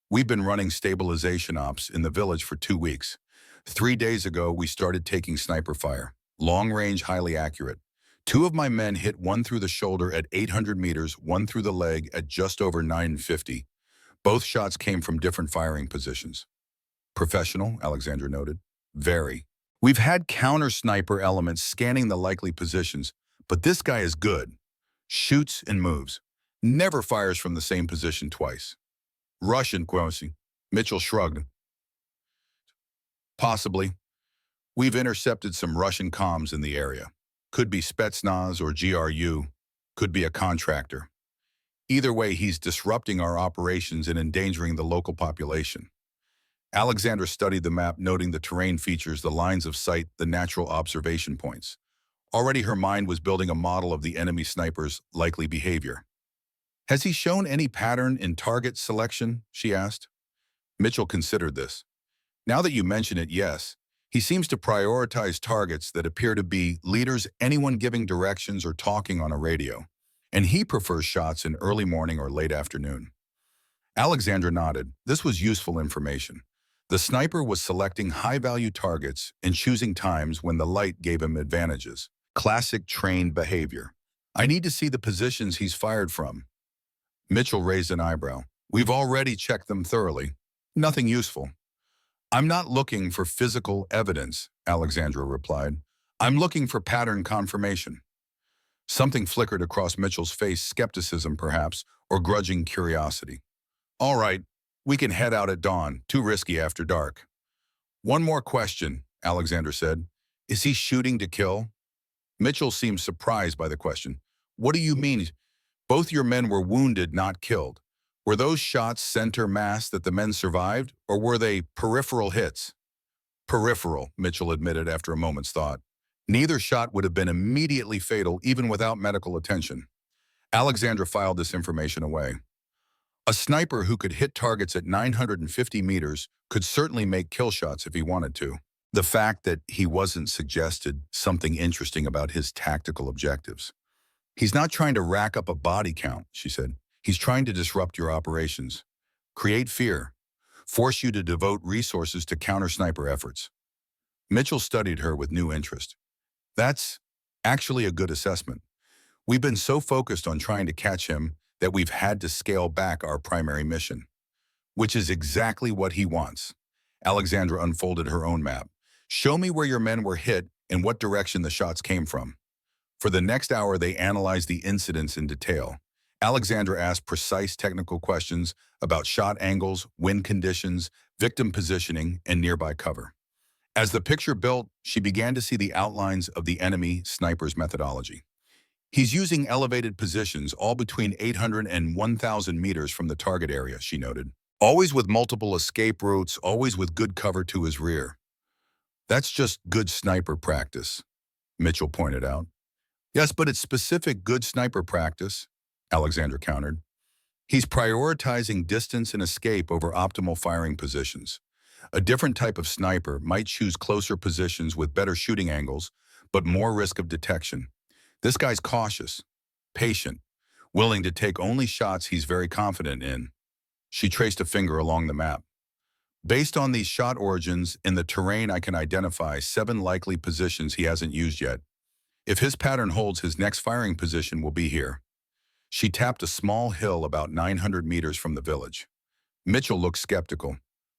We've been running stabilization ops in the village for 2 weeks. 3 days ago, we started taking sniper fire. Long range, highly accurate. 2 of my men hit one through the shoulder at 800 meters, one through the leg at just over 950. Both shots came from different firing positions. Professional, Alexandra noted. Very. We've had counter-sniper elements scanning the likely positions, but this guy is good. Shoots and moves. Never fires from the same position twice. Russian, Quosi. Mitchell shrugged. Possibly. We've intercepted some Russian comms in the area. Could be Spetsnaz or GRU. Could be a contractor. Either way, he's disrupting our operations and endangering the local population. Alexandra studied the map, noting the terrain features, the lines of sight, the natural observation points. Already her mind was building a model of the enemy sniper's likely behavior. Has he shown any pattern in target selection? She asked. Mitchell considered this. Now that you mention it, yes. He seems to prioritize targets that appear to be leaders, anyone giving directions or talking on a radio. And he prefers shots in early morning or late afternoon. Alexandra nodded. This was useful information. The sniper was selecting high-value targets and choosing times when the light gave him advantages. Classic trained behavior. I need to see the positions he's fired from. Mitchell raised an eyebrow. We've already checked them thoroughly. Nothing useful. I'm not looking for physical evidence, Alexandra replied. I'm looking for pattern confirmation. Something flickered across Mitchell's face, skepticism perhaps, or grudging curiosity. All right, we can head out at dawn. Too risky after dark. One more question, Alexander said. Is he shooting to kill? Mitchell seemed surprised by the question. What do you mean? Both your men were wounded, not killed. Were those shots center mass that the men survived, or were they peripheral hits? Peripheral, Mitchell admitted after a moment's thought. Neither shot would have been immediately fatal even without medical attention. Alexandra filed this information away. A sniper who could hit targets at 950 meters could certainly make kill shots if he wanted to. The fact that he wasn't suggested something interesting about his tactical objectives. He's not trying to rack up a body count, she said. He's trying to disrupt your operations, create fear, force you to devote resources to counter-sniper efforts. Mitchell studied her with new interest. That's actually a good assessment. We've been so focused on trying to catch him that we've had to scale back our primary mission, which is exactly what he wants. Alexandra unfolded her own map. Show me where your men were hit and what direction the shots came from. For the next hour, they analyzed the incidents in detail. Alexandra asked precise technical questions about shot angles, wind conditions, victim positioning, and nearby cover. As the picture built, she began to see the outlines of the enemy sniper's methodology. He's using elevated positions all between 800 and 1,000 meters from the target area, she noted. Always with multiple escape routes, always with good cover to his rear. That's just good sniper practice, Mitchell pointed out. Yes, but it's specific good sniper practice, Alexander countered. He's prioritizing distance and escape over optimal firing positions. A different type of sniper might choose closer positions with better shooting angles, but more risk of detection. This guy's cautious, patient, willing to take only shots he's very confident in. She traced a finger along the map. Based on these shot origins, in the terrain I can identify 7 likely positions he hasn't used yet. If his pattern holds, his next firing position will be here. She tapped a small hill about 900 meters from the village. Mitchell looked skeptical.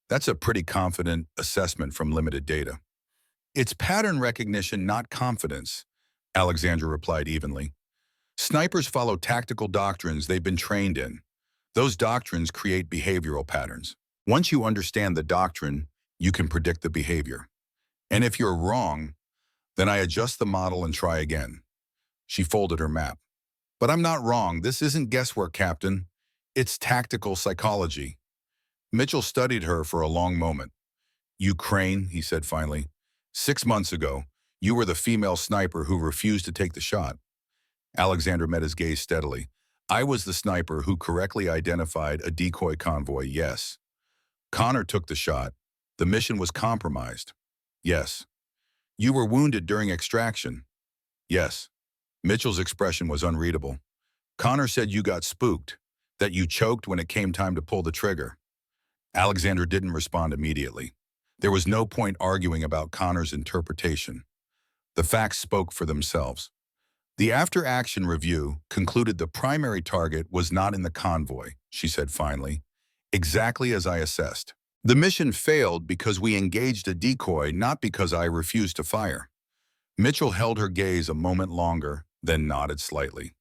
That's a pretty confident assessment from limited data. It's pattern recognition, not confidence, Alexandra replied evenly. Snipers follow tactical doctrines they've been trained in. Those doctrines create behavioral patterns. Once you understand the doctrine, you can predict the behavior. And if you're wrong, then I adjust the model and try again. She folded her map. But I'm not wrong. This isn't guesswork, Captain. It's tactical psychology. Mitchell studied her for a long moment. Ukraine, he said finally. 6 months ago, you were the female sniper who refused to take the shot. Alexander met his gaze steadily. I was the sniper who correctly identified a decoy convoy, yes. Connor took the shot. The mission was compromised. Yes. You were wounded during extraction. Yes. Mitchell's expression was unreadable. Connor said you got spooked, that you choked when it came time to pull the trigger. Alexander didn't respond immediately. There was no point arguing about Connor's interpretation. The facts spoke for themselves. The after-action review concluded the primary target was not in the convoy, she said finally, exactly as I assessed. The mission failed because we engaged a decoy, not because I refused to fire. Mitchell held her gaze a moment longer, then nodded slightly.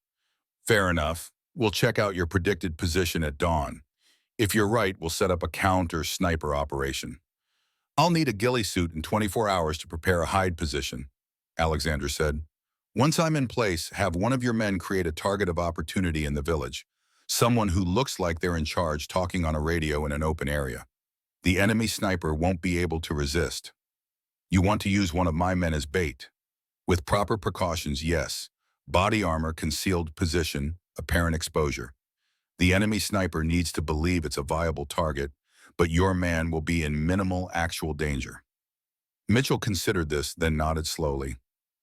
Fair enough. We'll check out your predicted position at dawn. If you're right, we'll set up a counter-sniper operation. I'll need a ghillie suit in 24 hours to prepare a hide position, Alexander said. Once I'm in place, have one of your men create a target of opportunity in the village. Someone who looks like they're in charge talking on a radio in an open area. The enemy sniper won't be able to resist. You want to use one of my men as bait. With proper precautions, yes. Body armor, concealed position, apparent exposure. The enemy sniper needs to believe it's a viable target, but your man will be in minimal actual danger. Mitchell considered this, then nodded slowly.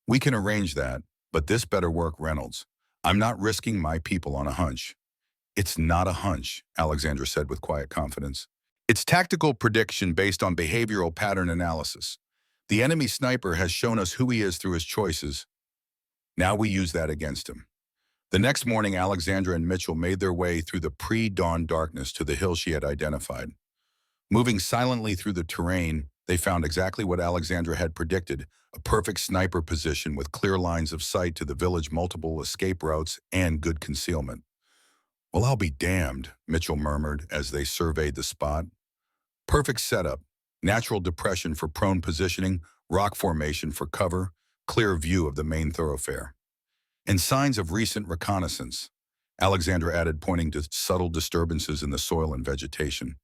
We can arrange that, but this better work, Reynolds. I'm not risking my people on a hunch. It's not a hunch, Alexandra said with quiet confidence. It's tactical prediction based on behavioral pattern analysis. The enemy sniper has shown us who he is through his choices. Now we use that against him. The next morning, Alexandra and Mitchell made their way through the pre-dawn darkness to the hill she had identified. Moving silently through the terrain, they found exactly what Alexandra had predicted, a perfect sniper position with clear lines of sight to the village, multiple escape routes, and good concealment. "Well, I'll be damned," Mitchell murmured as they surveyed the spot. Perfect setup, natural depression for prone positioning, rock formation for cover, clear view of the main thoroughfare. And signs of recent reconnaissance, Alexandra added, pointing to subtle disturbances in the soil and vegetation.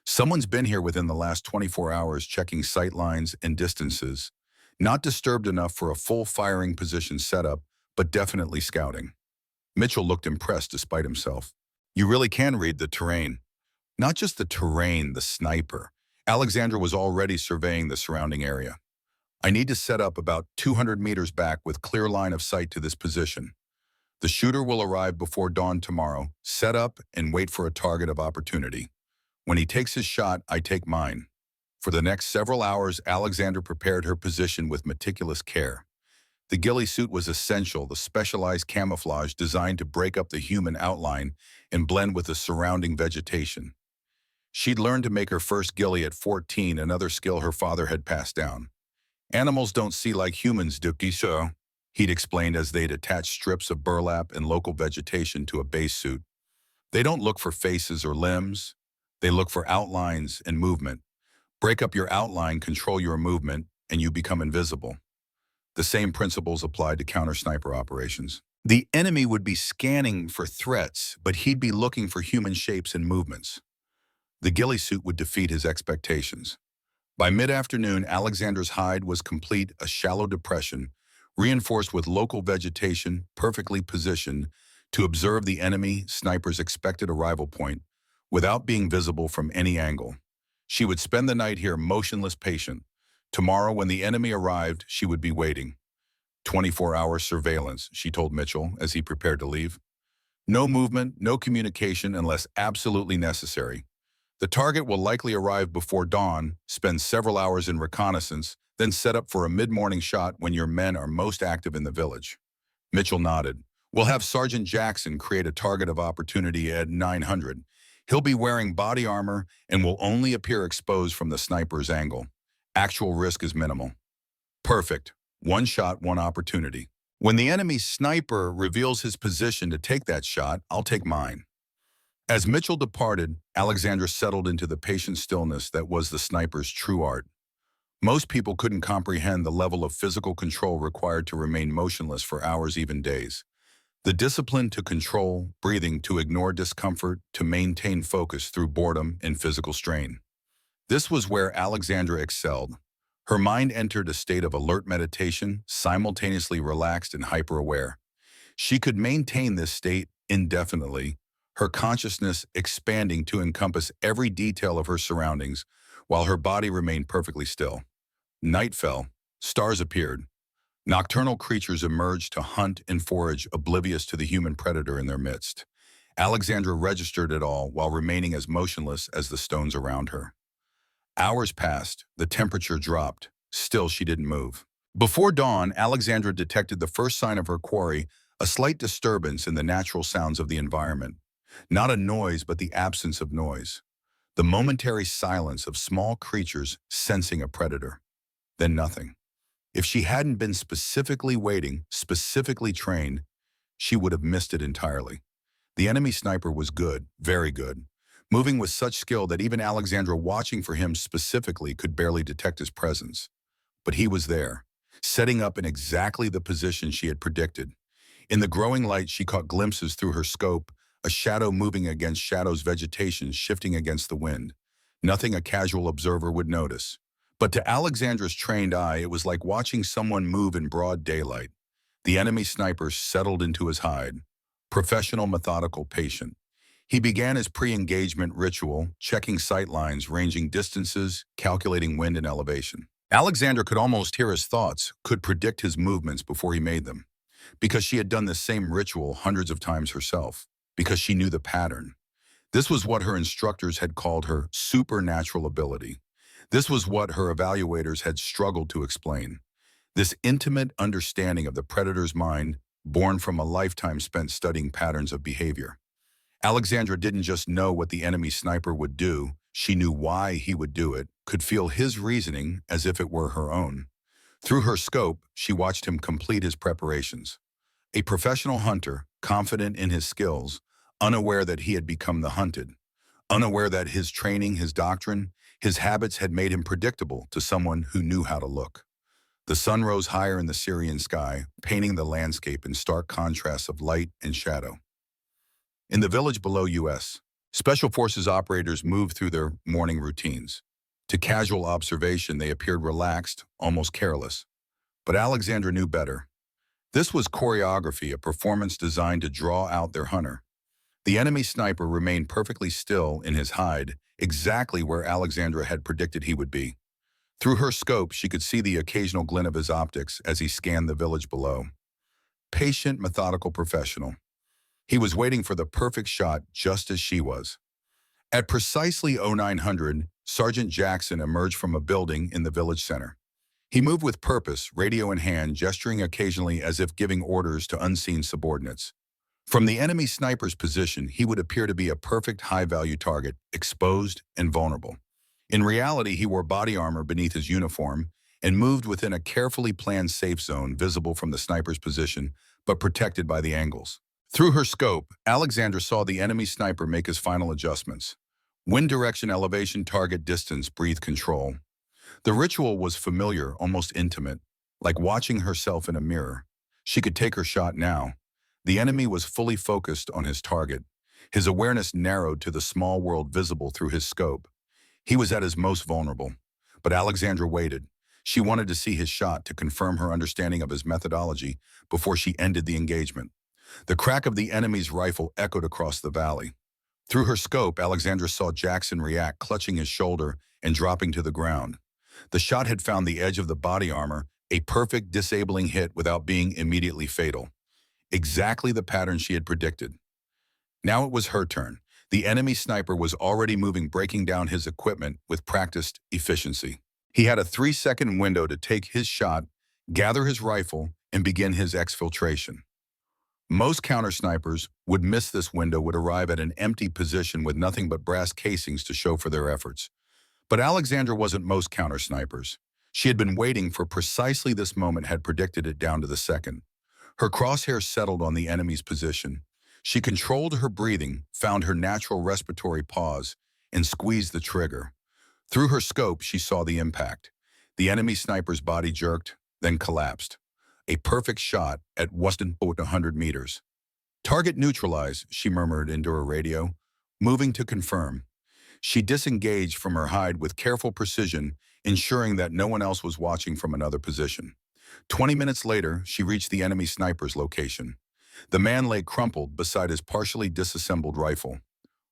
"Someone's been here within the last 24 hours checking sight lines and distances. Not disturbed enough for a full firing position setup, but definitely scouting." Mitchell looked impressed despite himself. "You really can read the terrain." Not just the terrain, the sniper. Alexandra was already surveying the surrounding area. "I need to set up about 200 meters back with clear line of sight to this position. The shooter will arrive before dawn tomorrow. Set up and wait for a target of opportunity. When he takes his shot, I take mine." For the next several hours, Alexandra prepared her position with meticulous care. The ghillie suit was essential, the specialized camouflage designed to break up the human outline and blend with the surrounding vegetation. She'd learned to make her first ghillie at 14, another skill her father had passed down. "Animals don't see like humans do, so," he'd explained as they'd attached strips of burlap and local vegetation to a base suit. "They don't look for faces or limbs. They look for outlines and movement. Break up your outline, control your movement, and you become invisible." The same principles applied to counter-sniper operations. The enemy would be scanning for threats, but he'd be looking for human shapes and movements. The ghillie suit would defeat his expectations. By mid-afternoon, Alexandra's hide was complete, a shallow depression, reinforced with local vegetation, perfectly positioned to observe the enemy sniper's expected arrival point without being visible from any angle. She would spend the night here motionless, patient. Tomorrow, when the enemy arrived, she would be waiting. 24-hour surveillance, she told Mitchell as he prepared to leave. "No movement, no communication unless absolutely necessary. The target will likely arrive before dawn, spend several hours in reconnaissance, then set up for a mid-morning shot when your men are most active in the village." Mitchell nodded. "We'll have Sergeant Jackson create a target of opportunity at 900. He'll be wearing body armor and will only appear exposed from the sniper's angle. Actual risk is minimal." "Perfect. One shot, one opportunity. When the enemy sniper reveals his position to take that shot, I'll take mine." As Mitchell departed, Alexandra settled into the patient stillness that was the sniper's true art. Most people couldn't comprehend the level of physical control required to remain motionless for hours, even days. The discipline to control breathing, to ignore discomfort, to maintain focus through boredom and physical strain. This was where Alexandra excelled. Her mind entered a state of alert meditation, simultaneously relaxed and hyper-aware. She could maintain this state indefinitely, her consciousness expanding to encompass every detail of her surroundings, while her body remained perfectly still. Night fell. Stars appeared. Nocturnal creatures emerged to hunt and forage, oblivious to the human predator in their midst. Alexandra registered it all while remaining as motionless as the stones around her. Hours passed. The temperature dropped. Still, she didn't move. Before dawn, Alexandra detected the first sign of her quarry, a slight disturbance in the natural sounds of the environment. Not a noise, but the absence of noise. The momentary silence of small creatures sensing a predator. Then nothing. If she hadn't been specifically waiting, specifically trained, she would have missed it entirely. The enemy sniper was good, very good, moving with such skill that even Alexandra, watching for him specifically, could barely detect his presence. But he was there, setting up in exactly the position she had predicted. In the growing light, she caught glimpses through her scope, a shadow moving against shadows, vegetation shifting against the wind. Nothing a casual observer would notice. But to Alexandra's trained eye, it was like watching someone move in broad daylight. The enemy sniper settled into his hide. Professional, methodical, patient. He began his pre-engagement ritual, checking sight lines, ranging distances, calculating wind and elevation. Alexandra could almost hear his thoughts, could predict his movements before he made them, because she had done the same ritual hundreds of times herself, because she knew the pattern. This was what her instructors had called her supernatural ability. This was what her evaluators had struggled to explain. This intimate understanding of the predator's mind, born from a lifetime spent studying patterns of behavior. Alexandra didn't just know what the enemy sniper would do, she knew why he would do it, could feel his reasoning as if it were her own. Through her scope, she watched him complete his preparations. A professional hunter, confident in his skills, unaware that he had become the hunted, unaware that his training, his doctrine, his habits had made him predictable to someone who knew how to look. The sun rose higher in the Syrian sky, painting the landscape in stark contrasts of light and shadow. In the village below U.S., Special Forces operators moved through their morning routines. To casual observation, they appeared relaxed, almost careless. But Alexandra knew better. This was choreography, a performance designed to draw out their hunter. The enemy sniper remained perfectly still in his hide, exactly where Alexandra had predicted he would be. Through her scope, she could see the occasional glint of his optics as he scanned the village below. Patient, methodical professional. He was waiting for the perfect shot just as she was. At precisely 0900, Sergeant Jackson emerged from a building in the village center. He moved with purpose, radio in hand, gesturing occasionally as if giving orders to unseen subordinates. From the enemy sniper's position, he would appear to be a perfect high-value target, exposed and vulnerable. In reality, he wore body armor beneath his uniform and moved within a carefully planned safe zone visible from the sniper's position, but protected by the angles. Through her scope, Alexandra saw the enemy sniper make his final adjustments. Wind direction, elevation, target distance, breathe control. The ritual was familiar, almost intimate, like watching herself in a mirror. She could take her shot now. The enemy was fully focused on his target. His awareness narrowed to the small world visible through his scope. He was at his most vulnerable. But Alexandra waited. She wanted to see his shot to confirm her understanding of his methodology before she ended the engagement. The crack of the enemy's rifle echoed across the valley. Through her scope, Alexandra saw Jackson react, clutching his shoulder and dropping to the ground. The shot had found the edge of the body armor, a perfect disabling hit without being immediately fatal. Exactly the pattern she had predicted. Now it was her turn. The enemy sniper was already moving, breaking down his equipment with practiced efficiency. He had a 3-second window to take his shot, gather his rifle, and begin his exfiltration. Most counter-snipers would miss this window, would arrive at an empty position with nothing but brass casings to show for their efforts. But Alexandra wasn't most counter-snipers. She had been waiting for precisely this moment, had predicted it down to the second. Her crosshairs settled on the enemy's position. She controlled her breathing, found her natural respiratory pause, and squeezed the trigger. Through her scope, she saw the impact. The enemy sniper's body jerked, then collapsed. A perfect shot at 100 meters. Target neutralized, she murmured into her radio, moving to confirm. She disengaged from her hide with careful precision, ensuring that no one else was watching from another position. 20 minutes later, she reached the enemy sniper's location. The man lay crumpled beside his partially disassembled rifle.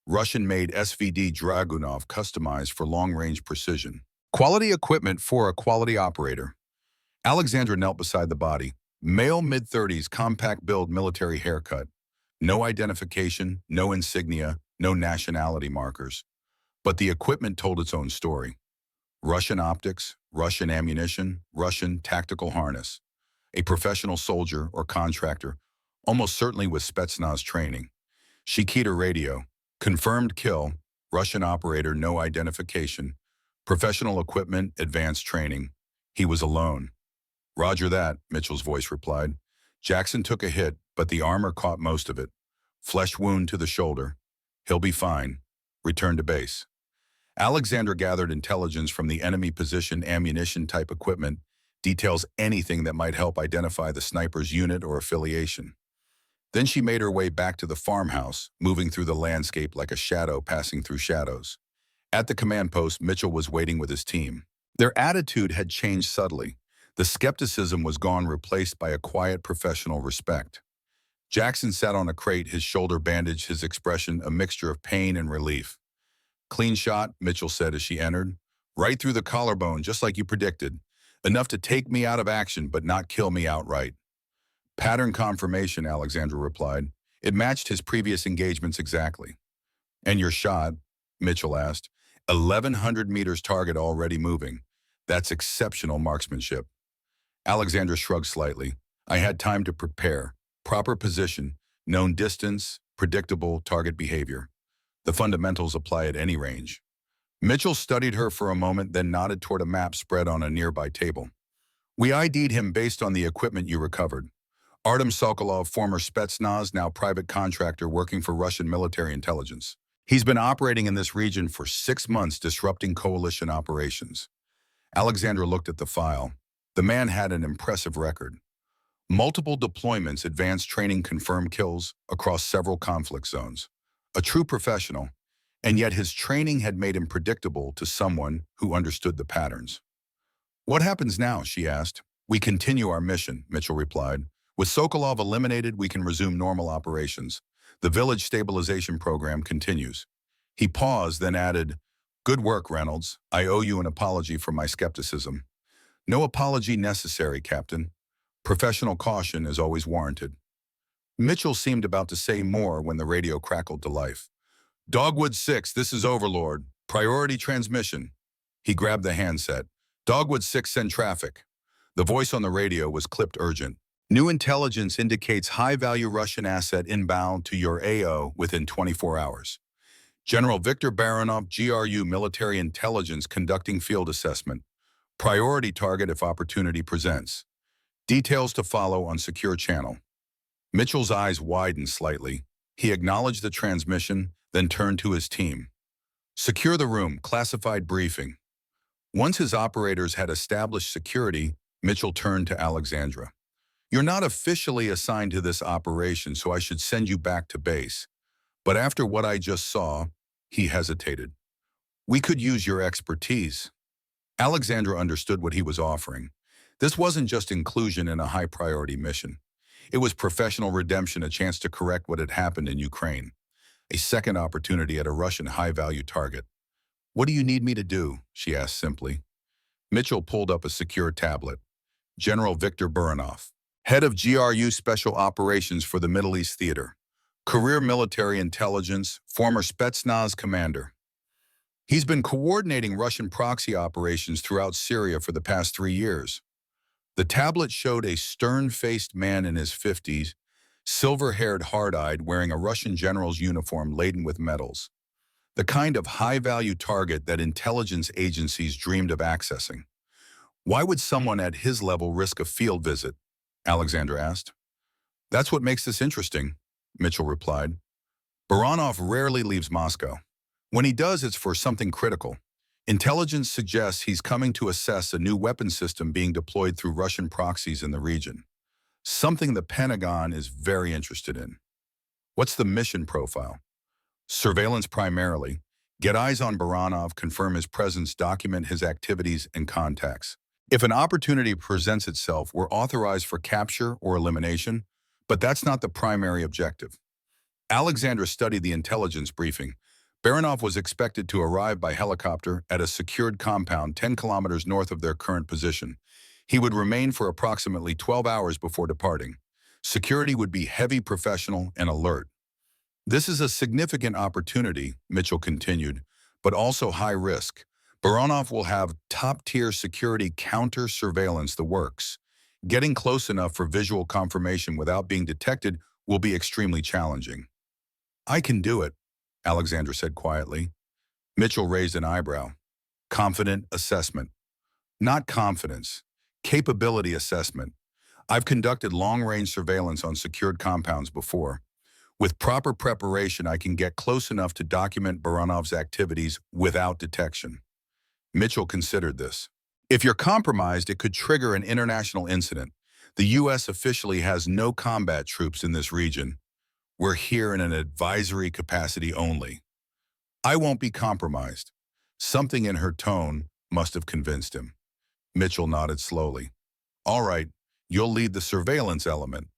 Russian-made SVD Dragunov, customized for long-range precision. Quality equipment for a quality operator. Alexandra knelt beside the body. Male, mid-30s, compact build, military haircut. No identification, no insignia, no nationality markers. But the equipment told its own story. Russian optics, Russian ammunition, Russian tactical harness. A professional soldier or contractor, almost certainly with Spetsnaz training. She keyed her radio. Confirmed kill, Russian operator, no identification. Professional equipment, advanced training. He was alone. Roger that, Mitchell's voice replied. Jackson took a hit, but the armor caught most of it. Flesh wound to the shoulder. He'll be fine. Return to base. Alexandra gathered intelligence from the enemy position, ammunition-type equipment, details, anything that might help identify the sniper's unit or affiliation. Then she made her way back to the farmhouse, moving through the landscape like a shadow passing through shadows. At the command post, Mitchell was waiting with his team. Their attitude had changed subtly. The skepticism was gone, replaced by a quiet professional respect. Jackson sat on a crate, his shoulder bandaged, his expression a mixture of pain and relief. Clean shot, Mitchell said as she entered. Right through the collarbone, just like you predicted. Enough to take me out of action, but not kill me outright. Pattern confirmation, Alexandra replied. It matched his previous engagements exactly. And your shot? Mitchell asked. 1,100 meters target already moving. That's exceptional marksmanship. Alexandra shrugged slightly. I had time to prepare. Proper position, known distance, predictable target behavior. The fundamentals apply at any range. Mitchell studied her for a moment, then nodded toward a map spread on a nearby table. We ID'd him based on the equipment you recovered. Artem Sokolov, former Spetsnaz, now private contractor working for Russian military intelligence. He's been operating in this region for 6 months, disrupting coalition operations. Alexandra looked at the file. The man had an impressive record. Multiple deployments, advanced training, confirmed kills across several conflict zones. A true professional, and yet his training had made him predictable to someone who understood the patterns. What happens now? She asked. We continue our mission, Mitchell replied. With Sokolov eliminated, we can resume normal operations. The village stabilization program continues. He paused, then added, Good work, Reynolds. I owe you an apology for my skepticism. No apology necessary, Captain. Professional caution is always warranted. Mitchell seemed about to say more when the radio crackled to life. Dogwood 6, this is Overlord. Priority transmission. He grabbed the handset. Dogwood 6, send traffic. The voice on the radio was clipped urgent. New intelligence indicates high-value Russian asset inbound to your AO within 24 hours. General Viktor Baranov, GRU Military Intelligence, conducting field assessment. Priority target if opportunity presents. Details to follow on secure channel. Mitchell's eyes widened slightly. He acknowledged the transmission, then turned to his team. Secure the room, classified briefing. Once his operators had established security, Mitchell turned to Alexandra. You're not officially assigned to this operation, so I should send you back to base. But after what I just saw, he hesitated. We could use your expertise. Alexandra understood what he was offering. This wasn't just inclusion in a high-priority mission. It was professional redemption, a chance to correct what had happened in Ukraine. A second opportunity at a Russian high-value target. What do you need me to do? She asked simply. Mitchell pulled up a secure tablet. General Viktor Baranov, head of GRU Special Operations for the Middle East Theater. Career military intelligence, former Spetsnaz commander. He's been coordinating Russian proxy operations throughout Syria for the past 3 years. The tablet showed a stern-faced man in his 50s, silver-haired, hard-eyed, wearing a Russian general's uniform laden with medals. The kind of high-value target that intelligence agencies dreamed of accessing. Why would someone at his level risk a field visit? Alexandra asked. That's what makes this interesting, Mitchell replied. Baranov rarely leaves Moscow. When he does, it's for something critical. Intelligence suggests he's coming to assess a new weapon system being deployed through Russian proxies in the region. Something the Pentagon is very interested in. What's the mission profile? Surveillance primarily. Get eyes on Baranov, confirm his presence, document his activities and contacts. If an opportunity presents itself, we're authorized for capture or elimination, but that's not the primary objective. Alexandra studied the intelligence briefing. Baranov was expected to arrive by helicopter at a secured compound 10 kilometers north of their current position. He would remain for approximately 12 hours before departing. Security would be heavy, professional, and alert. This is a significant opportunity, Mitchell continued, but also high risk. Baranov will have top-tier security counter-surveillance, the works. Getting close enough for visual confirmation without being detected will be extremely challenging. I can do it, Alexandra said quietly. Mitchell raised an eyebrow. Confident assessment. Not confidence. Capability assessment. I've conducted long-range surveillance on secured compounds before. With proper preparation, I can get close enough to document Baranov's activities without detection. Mitchell considered this. If you're compromised, it could trigger an international incident. The U.S. officially has no combat troops in this region. We're here in an advisory capacity only. I won't be compromised. Something in her tone must have convinced him. Mitchell nodded slowly. All right, you'll lead the surveillance element.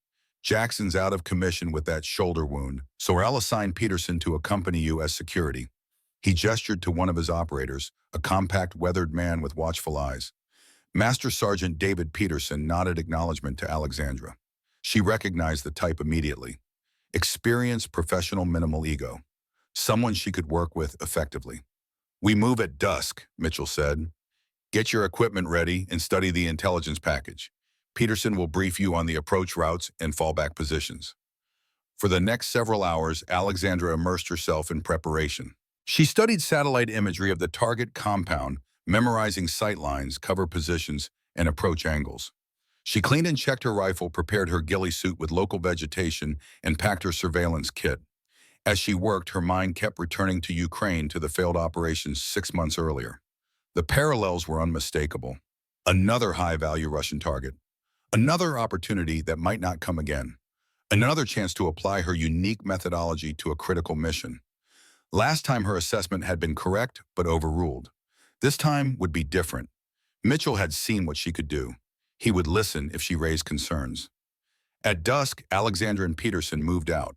Jackson's out of commission with that shoulder wound, so I'll assign Peterson to accompany you as security. He gestured to one of his operators, a compact, weathered man with watchful eyes. Master Sergeant David Peterson nodded acknowledgement to Alexandra. She recognized the type immediately. Experienced, professional, minimal ego. someone she could work with effectively. "We move at dusk," Mitchell said. "Get your equipment ready and study the intelligence package. Peterson will brief you on the approach routes and fallback positions." For the next several hours, Alexandra immersed herself in preparation. She studied satellite imagery of the target compound, memorizing sight lines, cover positions, and approach angles. She cleaned and checked her rifle, prepared her ghillie suit with local vegetation, and packed her surveillance kit. As she worked, her mind kept returning to Ukraine, to the failed operations 6 months earlier. The parallels were unmistakable. Another high-value Russian target. Another opportunity that might not come again. Another chance to apply her unique methodology to a critical mission. Last time her assessment had been correct but overruled. This time would be different. Mitchell had seen what she could do. He would listen if she raised concerns. At dusk, Alexandra and Peterson moved out.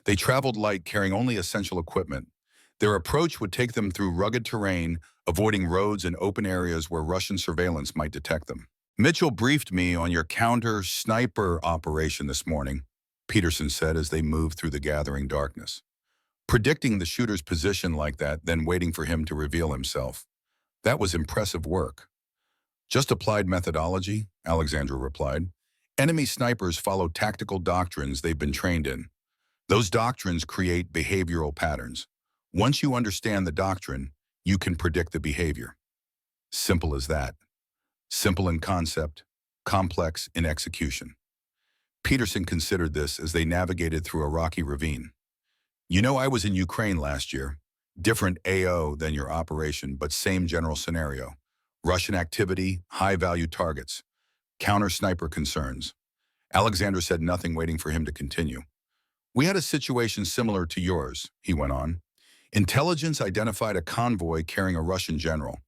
They traveled light, carrying only essential equipment. Their approach would take them through rugged terrain, avoiding roads and open areas where Russian surveillance might detect them. "Mitchell briefed me on your counter-sniper operation this morning," Peterson said as they moved through the gathering darkness. Predicting the shooter's position like that, then waiting for him to reveal himself. That was impressive work. "Just applied methodology," Alexandra replied. "Enemy snipers follow tactical doctrines they've been trained in. Those doctrines create behavioral patterns. Once you understand the doctrine, you can predict the behavior. Simple as that. Simple in concept, complex in execution." Peterson considered this as they navigated through a rocky ravine. "You know, I was in Ukraine last year. Different AO than your operation, but same general scenario. Russian activity, high-value targets, counter-sniper concerns." Alexander said nothing, waiting for him to continue. "We had a situation similar to yours," he went on. "Intelligence identified a convoy carrying a Russian general.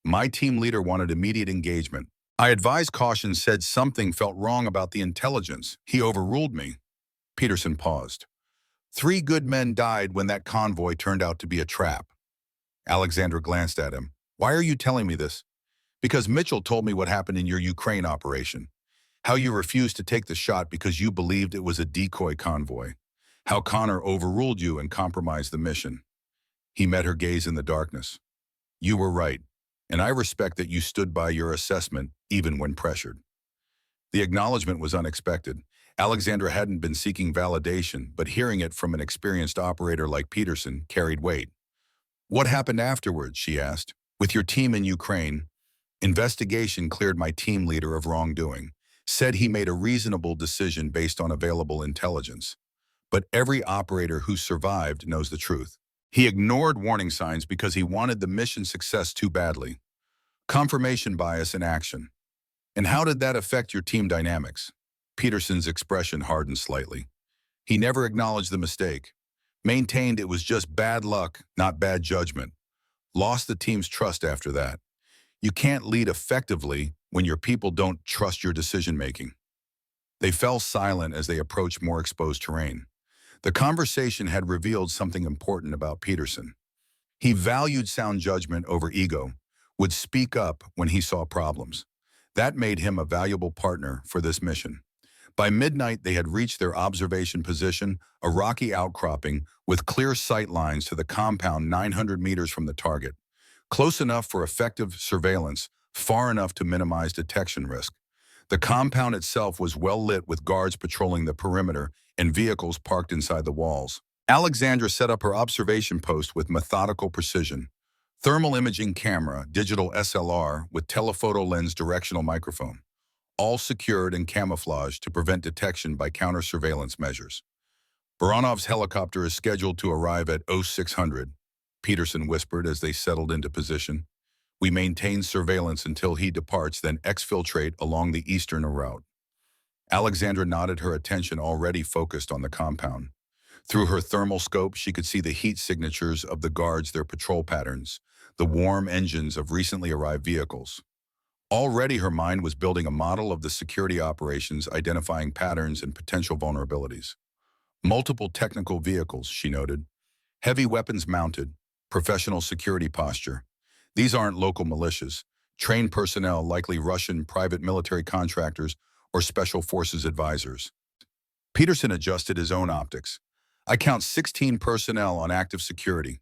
My team leader wanted immediate engagement. I advised caution, said something felt wrong about the intelligence. He overruled me." Peterson paused. "3 good men died when that convoy turned out to be a trap." Alexandra glanced at him. "Why are you telling me this?" "Because Mitchell told me what happened in your Ukraine operation. How you refused to take the shot because you believed it was a decoy convoy. How Connor overruled you and compromised the mission." He met her gaze in the darkness. "You were right, and I respect that you stood by your assessment even when pressured." The acknowledgement was unexpected. Alexandra hadn't been seeking validation, but hearing it from an experienced operator like Peterson carried weight. "What happened afterwards?" she asked. "With your team in Ukraine?" "Investigation cleared my team leader of wrongdoing. Said he made a reasonable decision based on available intelligence. But every operator who survived knows the truth. He ignored warning signs because he wanted the mission success too badly. Confirmation bias in action." "And how did that affect your team dynamics?" Peterson's expression hardened slightly. He never acknowledged the mistake. Maintained it was just bad luck, not bad judgment. Lost the team's trust after that. You can't lead effectively when your people don't trust your decision-making. They fell silent as they approached more exposed terrain. The conversation had revealed something important about Peterson. He valued sound judgment over ego, would speak up when he saw problems. That made him a valuable partner for this mission. By midnight, they had reached their observation position, a rocky outcropping with clear sight lines to the compound 900 meters from the target. Close enough for effective surveillance, far enough to minimize detection risk. The compound itself was well lit, with guards patrolling the perimeter and vehicles parked inside the walls. Alexandra set up her observation post with methodical precision. Thermal imaging camera, digital SLR with telephoto lens, directional microphone. All secured and camouflaged to prevent detection by counter-surveillance measures. "Baranov's helicopter is scheduled to arrive at 0600, Peterson whispered as they settled into position. "We maintain surveillance until he departs, then exfiltrate along the eastern route." Alexandra nodded, her attention already focused on the compound. Through her thermal scope, she could see the heat signatures of the guards, their patrol patterns, the warm engines of recently arrived vehicles. Already her mind was building a model of the security operations, identifying patterns and potential vulnerabilities. Multiple technical vehicles, she noted. Heavy weapons mounted, professional security posture. These aren't local militias. Trained personnel, likely Russian private military contractors or special forces advisors. Peterson adjusted his own optics. I count 16 personnel on active security.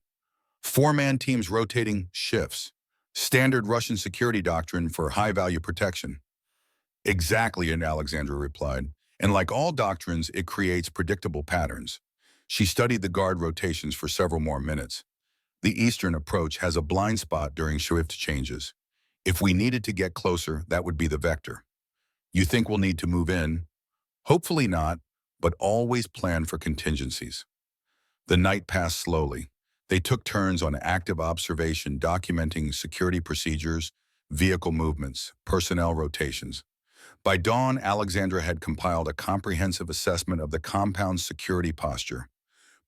Four-man teams rotating shifts. Standard Russian security doctrine for high-value protection. Exactly, and Alexandra replied. And like all doctrines, it creates predictable patterns. She studied the guard rotations for several more minutes. The Eastern approach has a blind spot during shift changes. If we needed to get closer, that would be the vector. You think we'll need to move in? Hopefully not, but always plan for contingencies. The night passed slowly. They took turns on active observation, documenting security procedures, vehicle movements, personnel rotations. By dawn, Alexandra had compiled a comprehensive assessment of the compound's security posture.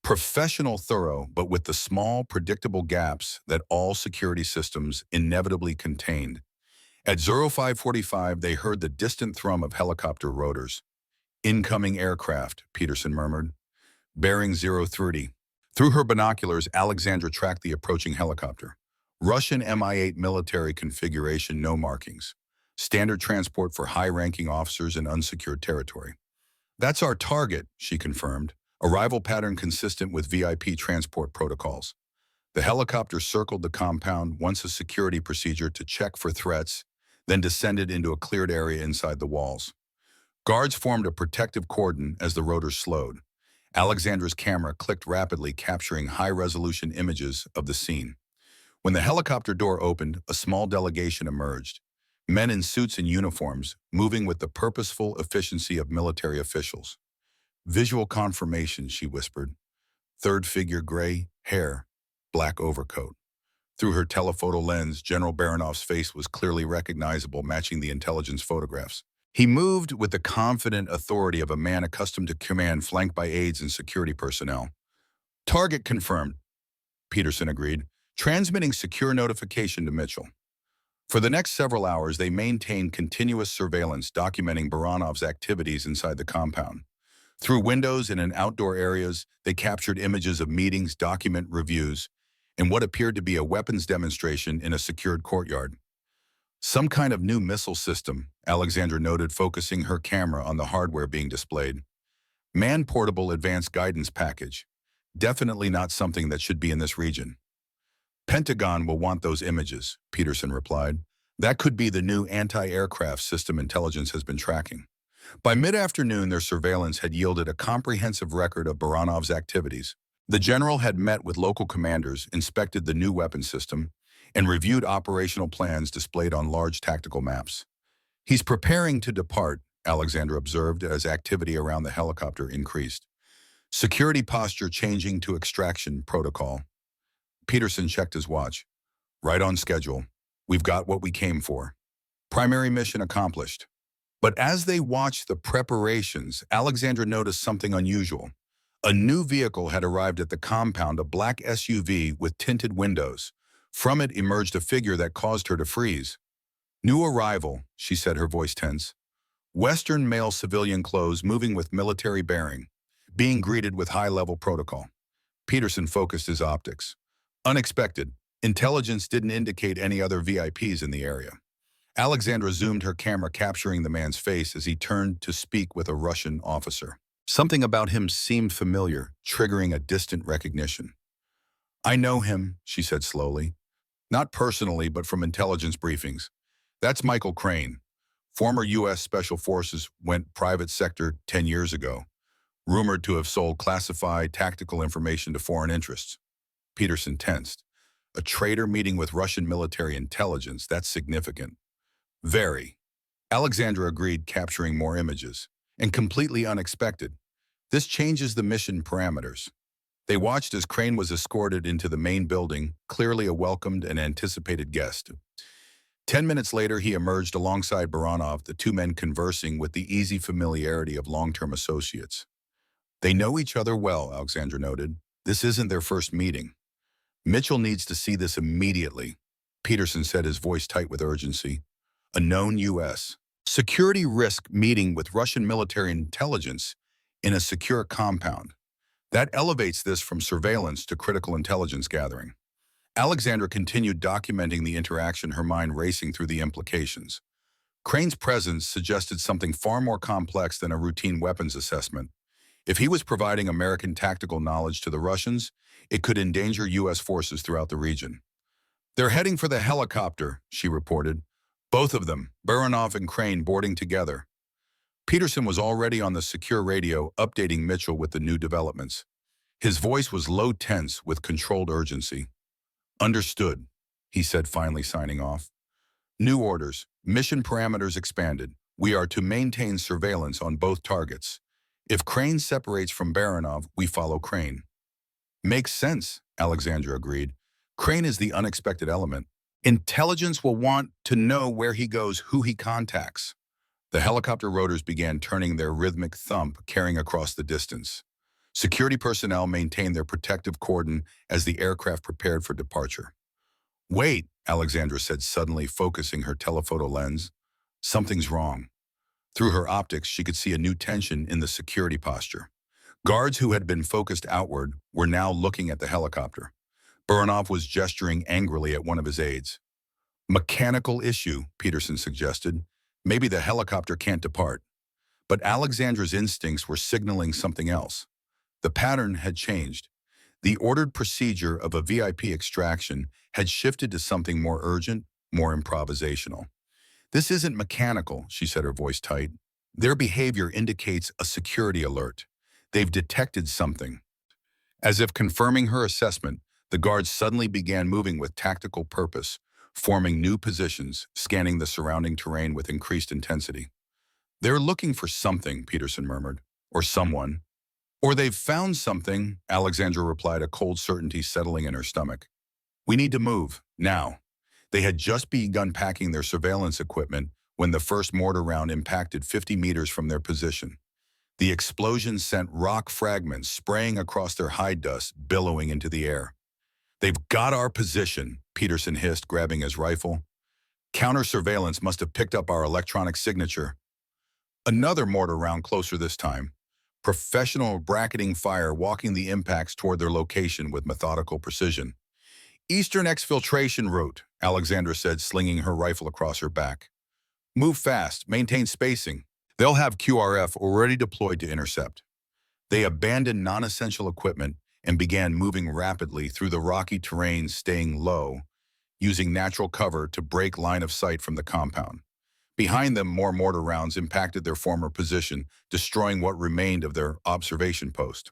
Professional, thorough, but with the small, predictable gaps that all security systems inevitably contained. At 0545, they heard the distant thrum of helicopter rotors. Incoming aircraft, Peterson murmured. Bearing 030. Through her binoculars, Alexandra tracked the approaching helicopter. Russian Mi-8 military configuration, no markings. Standard transport for high-ranking officers in unsecured territory. That's our target, she confirmed. Arrival pattern consistent with VIP transport protocols. The helicopter circled the compound, once a security procedure to check for threats, then descended into a cleared area inside the walls. Guards formed a protective cordon as the rotors slowed. Alexandra's camera clicked rapidly, capturing high-resolution images of the scene. When the helicopter door opened, a small delegation emerged. Men in suits and uniforms, moving with the purposeful efficiency of military officials. Visual confirmation, she whispered. Third figure, gray, hair, black overcoat. Through her telephoto lens, General Baranov's face was clearly recognizable, matching the intelligence photographs. He moved with the confident authority of a man accustomed to command, flanked by aides and security personnel. Target confirmed, Peterson agreed, transmitting secure notification to Mitchell. For the next several hours, they maintained continuous surveillance, documenting Baranov's activities inside the compound. Through windows and in outdoor areas, they captured images of meetings, document reviews, and what appeared to be a weapons demonstration in a secured courtyard. Some kind of new missile system, Alexandra noted, focusing her camera on the hardware being displayed. Man-portable advanced guidance package. Definitely not something that should be in this region. Pentagon will want those images, Peterson replied. That could be the new anti-aircraft system intelligence has been tracking. By mid-afternoon, their surveillance had yielded a comprehensive record of Baranov's activities. The general had met with local commanders, inspected the new weapon system, and reviewed operational plans displayed on large tactical maps. He's preparing to depart, Alexandra observed as activity around the helicopter increased. Security posture changing to extraction protocol. Peterson checked his watch. Right on schedule. We've got what we came for. Primary mission accomplished. But as they watched the preparations, Alexandra noticed something unusual. A new vehicle had arrived at the compound, a black SUV with tinted windows. From it emerged a figure that caused her to freeze. New arrival, she said, her voice tense. Western male civilian clothes, moving with military bearing, being greeted with high-level protocol. Peterson focused his optics. Unexpected. Intelligence didn't indicate any other VIPs in the area. Alexandra zoomed her camera, capturing the man's face as he turned to speak with a Russian officer. Something about him seemed familiar, triggering a distant recognition. I know him, she said slowly. Not personally, but from intelligence briefings. That's Michael Crane. Former U.S. Special Forces, went private sector 10 years ago. Rumored to have sold classified tactical information to foreign interests. Peterson tensed. A traitor meeting with Russian military intelligence, that's significant. Very. Alexandra agreed, capturing more images. And completely unexpected. This changes the mission parameters. They watched as Crane was escorted into the main building, clearly a welcomed and anticipated guest. 10 minutes later, he emerged alongside Baranov, the two men conversing with the easy familiarity of long-term associates. They know each other well, Alexandra noted. This isn't their first meeting. Mitchell needs to see this immediately, Peterson said, his voice tight with urgency. A known U.S. security risk meeting with Russian military intelligence in a secure compound. That elevates this from surveillance to critical intelligence gathering. Alexandra continued documenting the interaction, her mind racing through the implications. Crane's presence suggested something far more complex than a routine weapons assessment. If he was providing American tactical knowledge to the Russians, it could endanger U.S. forces throughout the region. "They're heading for the helicopter," she reported. "Both of them, Baranov and Crane, boarding together." Peterson was already on the secure radio, updating Mitchell with the new developments. His voice was low tense with controlled urgency. "Understood," he said, finally signing off. "New orders. Mission parameters expanded. We are to maintain surveillance on both targets. If Crane separates from Baranov, we follow Crane." "Makes sense," Alexandra agreed. "Crane is the unexpected element. Intelligence will want to know where he goes, who he contacts." The helicopter rotors began turning their rhythmic thump, carrying across the distance. Security personnel maintained their protective cordon as the aircraft prepared for departure. "Wait," Alexandra said, suddenly focusing her telephoto lens. "Something's wrong." Through her optics, she could see a new tension in the security posture. Guards who had been focused outward were now looking at the helicopter. Baranov was gesturing angrily at one of his aides. "Mechanical issue," Peterson suggested. "Maybe the helicopter can't depart." But Alexandra's instincts were signaling something else. The pattern had changed. The ordered procedure of a VIP extraction had shifted to something more urgent, more improvisational. "This isn't mechanical," she said, her voice tight. "Their behavior indicates a security alert. They've detected something." As if confirming her assessment, the guards suddenly began moving with tactical purpose, forming new positions, scanning the surrounding terrain with increased intensity. "They're looking for something," Peterson murmured. "Or someone." "Or they've found something," Alexandra replied, a cold certainty settling in her stomach. "We need to move, now." They had just begun packing their surveillance equipment when the first mortar round impacted 50 meters from their position. The explosion sent rock fragments spraying across their hide dust, billowing into the air. "They've got our position," Peterson hissed, grabbing his rifle. "Counter-surveillance must have picked up our electronic signature." Another mortar round closer this time. Professional bracketing fire walking the impacts toward their location with methodical precision. "Eastern exfiltration route," Alexandra said, slinging her rifle across her back. "Move fast, maintain spacing. They'll have QRF already deployed to intercept." They abandoned non-essential equipment and began moving rapidly through the rocky terrain, staying low, using natural cover to break line of sight from the compound. Behind them, more mortar rounds impacted their former position, destroying what remained of their observation post.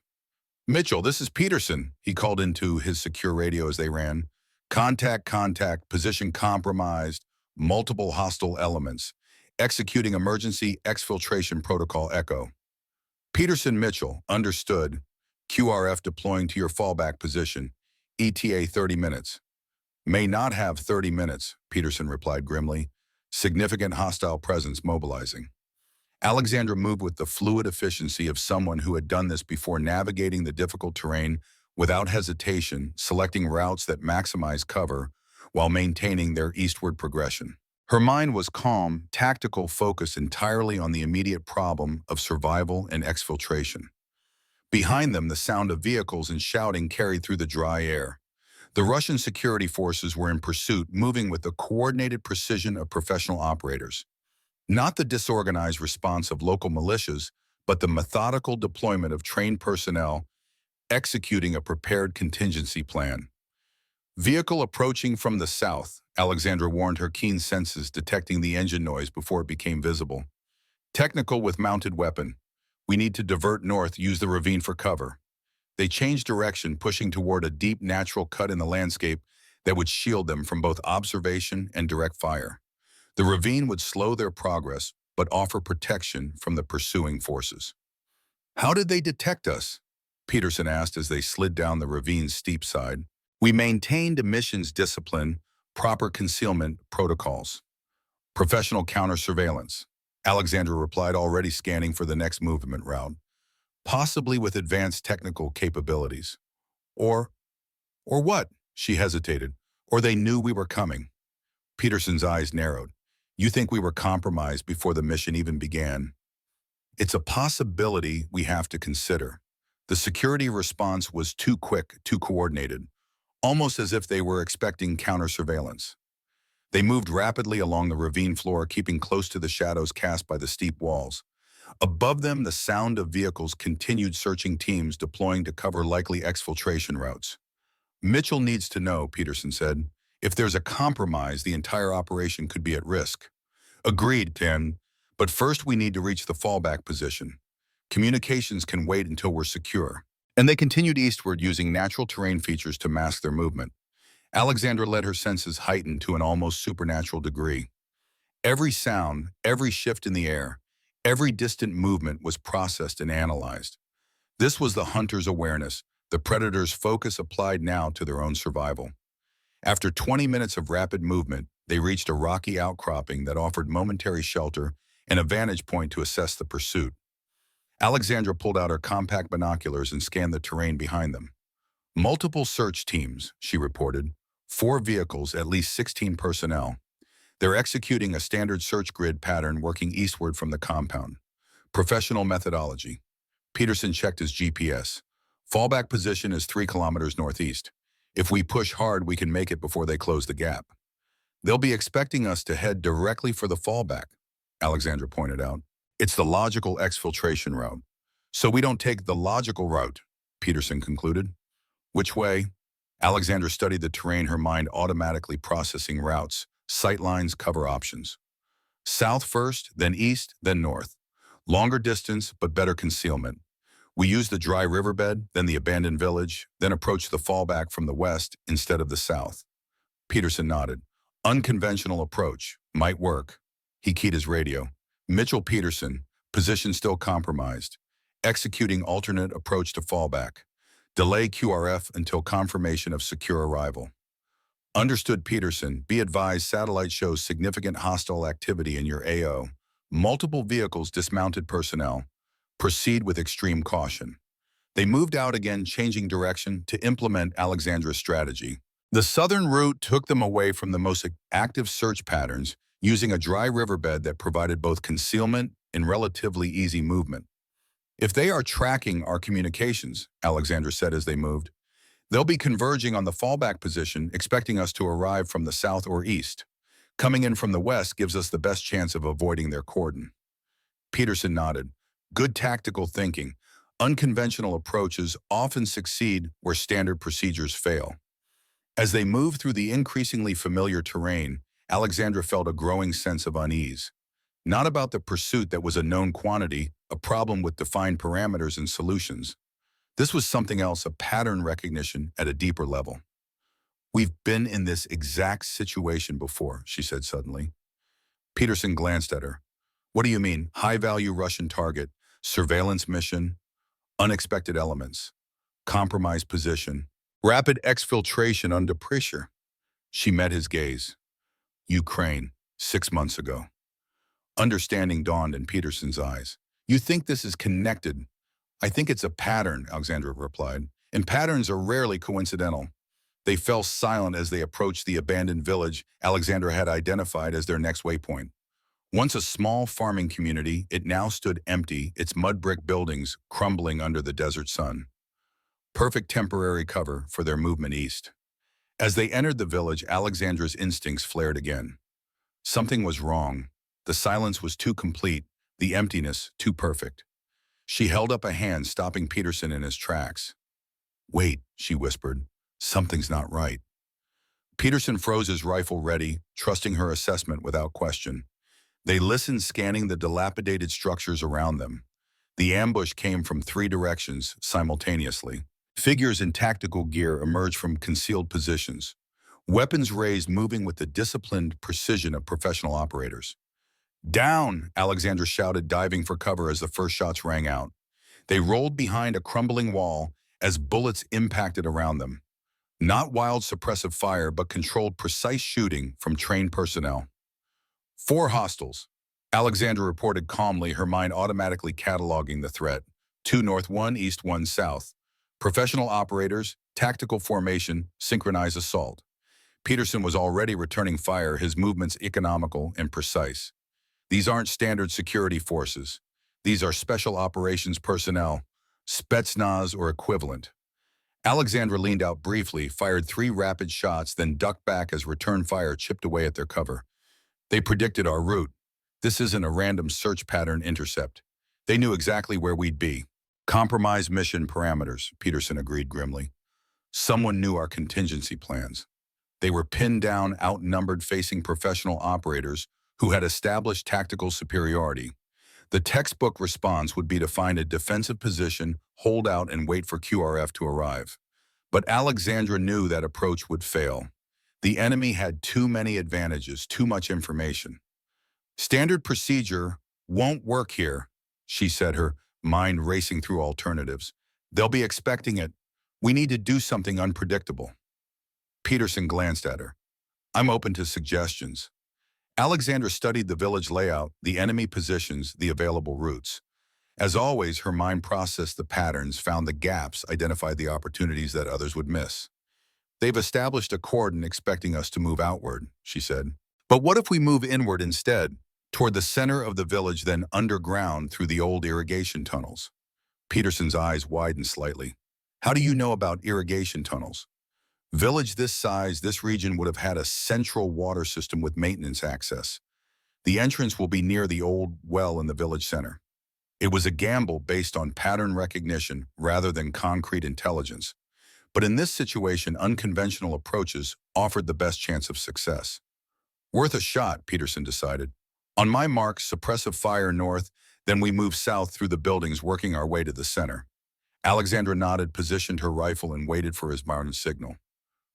"Mitchell, this is Peterson," he called into his secure radio as they ran. Contact, position compromised, multiple hostile elements. Executing emergency exfiltration protocol echo." "Peterson, Mitchell, understood. QRF deploying to your fallback position. ETA 30 minutes. "May not have 30 minutes, Peterson replied grimly. "Significant hostile presence mobilizing." Alexandra moved with the fluid efficiency of someone who had done this before, navigating the difficult terrain without hesitation, selecting routes that maximize cover while maintaining their eastward progression. Her mind was calm, tactical, focused entirely on the immediate problem of survival and exfiltration. Behind them, the sound of vehicles and shouting carried through the dry air. The Russian security forces were in pursuit, moving with the coordinated precision of professional operators. Not the disorganized response of local militias, but the methodical deployment of trained personnel executing a prepared contingency plan. "Vehicle approaching from the south," Alexandra warned, her keen senses detecting the engine noise before it became visible. "Technical with mounted weapon. We need to divert north, use the ravine for cover." They changed direction, pushing toward a deep natural cut in the landscape that would shield them from both observation and direct fire. The ravine would slow their progress, but offer protection from the pursuing forces. "How did they detect us?" Peterson asked as they slid down the ravine's steep side. "We maintained emissions discipline, proper concealment protocols. Professional counter-surveillance," Alexandra replied, already scanning for the next movement route. "Possibly with advanced technical capabilities." Or what?" She hesitated. "Or they knew we were coming." Peterson's eyes narrowed. "You think we were compromised before the mission even began?" "It's a possibility we have to consider." The security response was too quick, too coordinated, almost as if they were expecting counter-surveillance. They moved rapidly along the ravine floor, keeping close to the shadows cast by the steep walls. Above them, the sound of vehicles continued, searching teams deploying to cover likely exfiltration routes. Mitchell needs to know, Peterson said. If there's a compromise, the entire operation could be at risk. Agreed, Tim. But first we need to reach the fallback position. Communications can wait until we're secure. And they continued eastward using natural terrain features to mask their movement. Alexandra let her senses heighten to an almost supernatural degree. Every sound, every shift in the air, every distant movement was processed and analyzed. This was the hunter's awareness, the predator's focus applied now to their own survival. After 20 minutes of rapid movement, they reached a rocky outcropping that offered momentary shelter and a vantage point to assess the pursuit. Alexandra pulled out her compact binoculars and scanned the terrain behind them. Multiple search teams, she reported. 4 vehicles, at least 16 personnel. They're executing a standard search grid pattern working eastward from the compound. Professional methodology. Peterson checked his GPS. Fallback position is 3 kilometers northeast. If we push hard, we can make it before they close the gap. They'll be expecting us to head directly for the fallback, Alexandra pointed out. It's the logical exfiltration route. So we don't take the logical route, Peterson concluded. Which way? Alexandra studied the terrain, her mind automatically processing routes, sightlines, cover options. South first, then east, then north. Longer distance, but better concealment. We use the dry riverbed, then the abandoned village, then approach the fallback from the west instead of the south. Peterson nodded. Unconventional approach. Might work. He keyed his radio. Mitchell Peterson, position still compromised. Executing alternate approach to fallback. Delay QRF until confirmation of secure arrival. Understood, Peterson. Be advised, satellite shows significant hostile activity in your AO. Multiple vehicles, dismounted personnel. Proceed with extreme caution. They moved out again, changing direction to implement Alexandra's strategy. The southern route took them away from the most active search patterns, using a dry riverbed that provided both concealment and relatively easy movement. If they are tracking our communications, Alexandra said as they moved, they'll be converging on the fallback position, expecting us to arrive from the south or east. Coming in from the west gives us the best chance of avoiding their cordon. Peterson nodded. Good tactical thinking. Unconventional approaches often succeed where standard procedures fail. As they moved through the increasingly familiar terrain, Alexandra felt a growing sense of unease. Not about the pursuit that was a known quantity, a problem with defined parameters and solutions. This was something else, a pattern recognition at a deeper level. We've been in this exact situation before, she said suddenly. Peterson glanced at her. What do you mean? High-value Russian target, surveillance mission, unexpected elements, compromised position, rapid exfiltration under pressure. She met his gaze. Ukraine, 6 months ago. Understanding dawned in Peterson's eyes. You think this is connected? I think it's a pattern, Alexandra replied. And patterns are rarely coincidental. They fell silent as they approached the abandoned village Alexandra had identified as their next waypoint. Once a small farming community, it now stood empty, its mud brick buildings crumbling under the desert sun. Perfect temporary cover for their movement east. As they entered the village, Alexandra's instincts flared again. Something was wrong. The silence was too complete, the emptiness too perfect. She held up a hand, stopping Peterson in his tracks. Wait, she whispered. Something's not right. Peterson froze his rifle ready, trusting her assessment without question. They listened, scanning the dilapidated structures around them. The ambush came from 3 directions simultaneously. Figures in tactical gear emerged from concealed positions. Weapons raised, moving with the disciplined precision of professional operators. Down, Alexandra shouted, diving for cover as the first shots rang out. They rolled behind a crumbling wall as bullets impacted around them. Not wild suppressive fire, but controlled precise shooting from trained personnel. 4 hostiles. Alexandra reported calmly, her mind automatically cataloging the threat. 2 north, 1 east, 1 south. Professional operators, tactical formation, synchronized assault. Peterson was already returning fire, his movements economical and precise. These aren't standard security forces. These are special operations personnel, Spetsnaz or equivalent. Alexandra leaned out briefly, fired 3 rapid shots, then ducked back as return fire chipped away at their cover. They predicted our route. This isn't a random search pattern intercept. They knew exactly where we'd be. Compromise mission parameters, Peterson agreed grimly. Someone knew our contingency plans. They were pinned down, outnumbered, facing professional operators who had established tactical superiority. The textbook response would be to find a defensive position, hold out, and wait for QRF to arrive. But Alexandra knew that approach would fail. The enemy had too many advantages, too much information. Standard procedure won't work here, she said, her mind racing through alternatives. They'll be expecting it. We need to do something unpredictable. Peterson glanced at her. I'm open to suggestions. Alexandra studied the village layout, the enemy positions, the available routes. As always, her mind processed the patterns, found the gaps, identified the opportunities that others would miss. They've established a cordon expecting us to move outward, she said. But what if we move inward instead, toward the center of the village, then underground through the old irrigation tunnels? Peterson's eyes widened slightly. How do you know about irrigation tunnels? Village this size, this region would have had a central water system with maintenance access. The entrance will be near the old well in the village center. It was a gamble based on pattern recognition rather than concrete intelligence. But in this situation, unconventional approaches offered the best chance of success. Worth a shot, Peterson decided. On my mark, suppressive fire north, then we move south through the buildings, working our way to the center. Alexandra nodded, positioned her rifle, and waited for his Martin signal.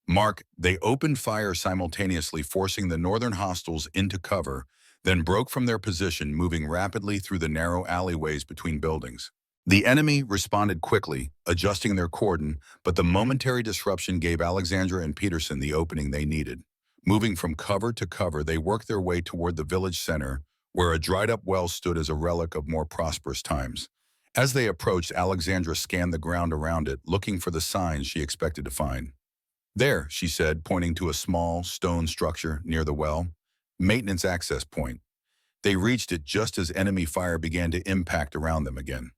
Mark, they opened fire simultaneously, forcing the northern hostiles into cover, then broke from their position, moving rapidly through the narrow alleyways between buildings. The enemy responded quickly, adjusting their cordon, but the momentary disruption gave Alexandra and Peterson the opening they needed. Moving from cover to cover, they worked their way toward the village center, where a dried-up well stood as a relic of more prosperous times. As they approached, Alexandra scanned the ground around it, looking for the signs she expected to find. There, she said, pointing to a small stone structure near the well. Maintenance access point. They reached it just as enemy fire began to impact around them again.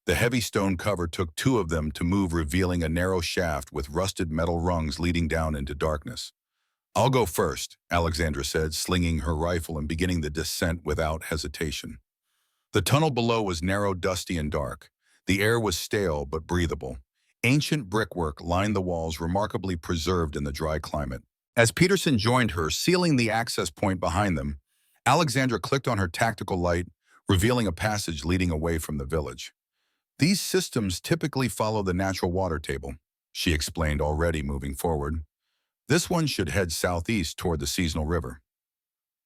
The heavy stone cover took two of them to move, revealing a narrow shaft with rusted metal rungs leading down into darkness. I'll go first, Alexandra said, slinging her rifle and beginning the descent without hesitation. The tunnel below was narrow, dusty, and dark. The air was stale but breathable. Ancient brickwork lined the walls, remarkably preserved in the dry climate. As Peterson joined her, sealing the access point behind them, Alexandra clicked on her tactical light, revealing a passage leading away from the village. These systems typically follow the natural water table, she explained, already moving forward. This one should head southeast toward the seasonal river.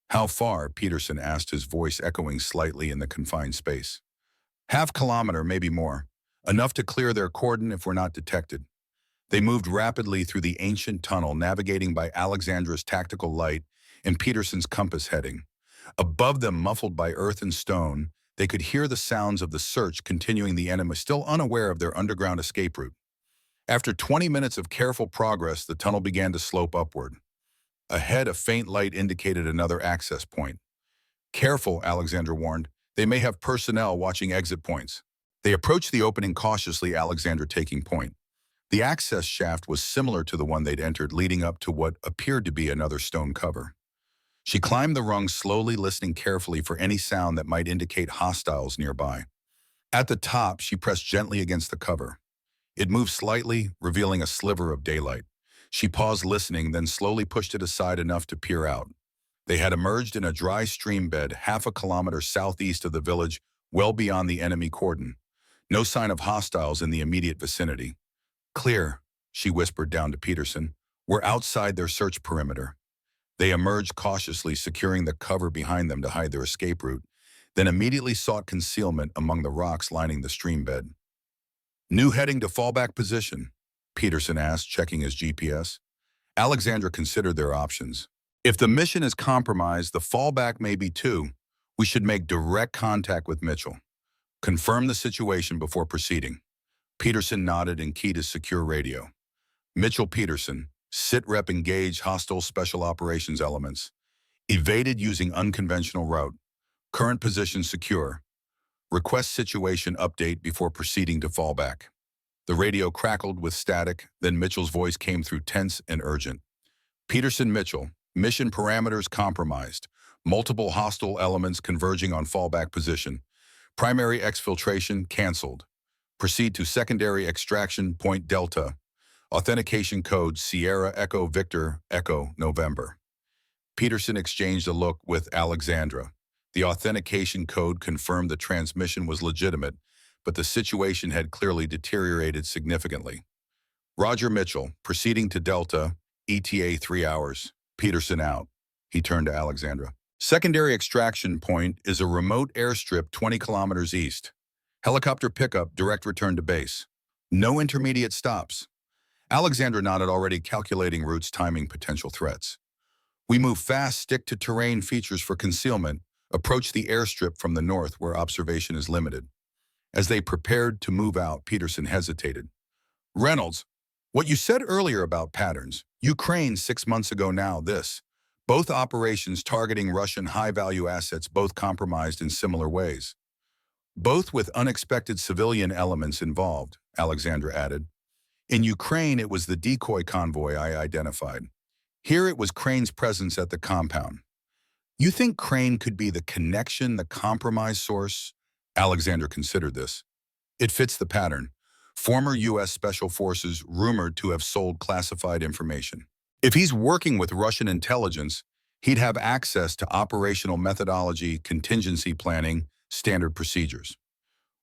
How far? Peterson asked, his voice echoing slightly in the confined space. Half kilometer, maybe more. Enough to clear their cordon if we're not detected. They moved rapidly through the ancient tunnel, navigating by Alexandra's tactical light and Peterson's compass heading. Above them, muffled by earth and stone, they could hear the sounds of the search continuing, the enemy still unaware of their underground escape route. After 20 minutes of careful progress, the tunnel began to slope upward. Ahead, a faint light indicated another access point. Careful, Alexandra warned. They may have personnel watching exit points. They approached the opening cautiously, Alexandra taking point. The access shaft was similar to the one they'd entered, leading up to what appeared to be another stone cover. She climbed the rungs slowly, listening carefully for any sound that might indicate hostiles nearby. At the top, she pressed gently against the cover. It moved slightly, revealing a sliver of daylight. She paused, listening, then slowly pushed it aside enough to peer out. They had emerged in a dry stream bed half a kilometer southeast of the village, well beyond the enemy cordon. No sign of hostiles in the immediate vicinity. Clear, she whispered down to Peterson. We're outside their search perimeter. They emerged cautiously, securing the cover behind them to hide their escape route, then immediately sought concealment among the rocks lining the stream bed. New heading to fallback position, Peterson asked, checking his GPS. Alexandra considered their options. If the mission is compromised, the fallback may be too. We should make direct contact with Mitchell. Confirm the situation before proceeding. Peterson nodded and keyed his secure radio. Mitchell Peterson, SITREP engaged hostile special operations elements. Evaded using unconventional route. Current position secure. Request situation update before proceeding to fallback. The radio crackled with static, then Mitchell's voice came through, tense and urgent. Peterson Mitchell, mission parameters compromised. Multiple hostile elements converging on fallback position. Primary exfiltration canceled. Proceed to secondary extraction point Delta. Authentication code Sierra Echo Victor Echo November. Peterson exchanged a look with Alexandra. The authentication code confirmed the transmission was legitimate, but the situation had clearly deteriorated significantly. Roger Mitchell, proceeding to Delta, ETA 3 hours. Peterson out. He turned to Alexandra. Secondary extraction point is a remote airstrip 20 kilometers east. Helicopter pickup, direct return to base. No intermediate stops. Alexandra nodded, already calculating routes, timing potential threats. We move fast, stick to terrain features for concealment, approach the airstrip from the north where observation is limited. As they prepared to move out, Peterson hesitated. Reynolds, what you said earlier about patterns, Ukraine 6 months ago now, this. Both operations targeting Russian high-value assets, both compromised in similar ways. Both with unexpected civilian elements involved, Alexandra added. In Ukraine, it was the decoy convoy I identified. Here it was Crane's presence at the compound. You think Crane could be the connection, the compromise source? Alexandra considered this. It fits the pattern. Former U.S. Special Forces rumored to have sold classified information. If he's working with Russian intelligence, he'd have access to operational methodology, contingency planning, standard procedures,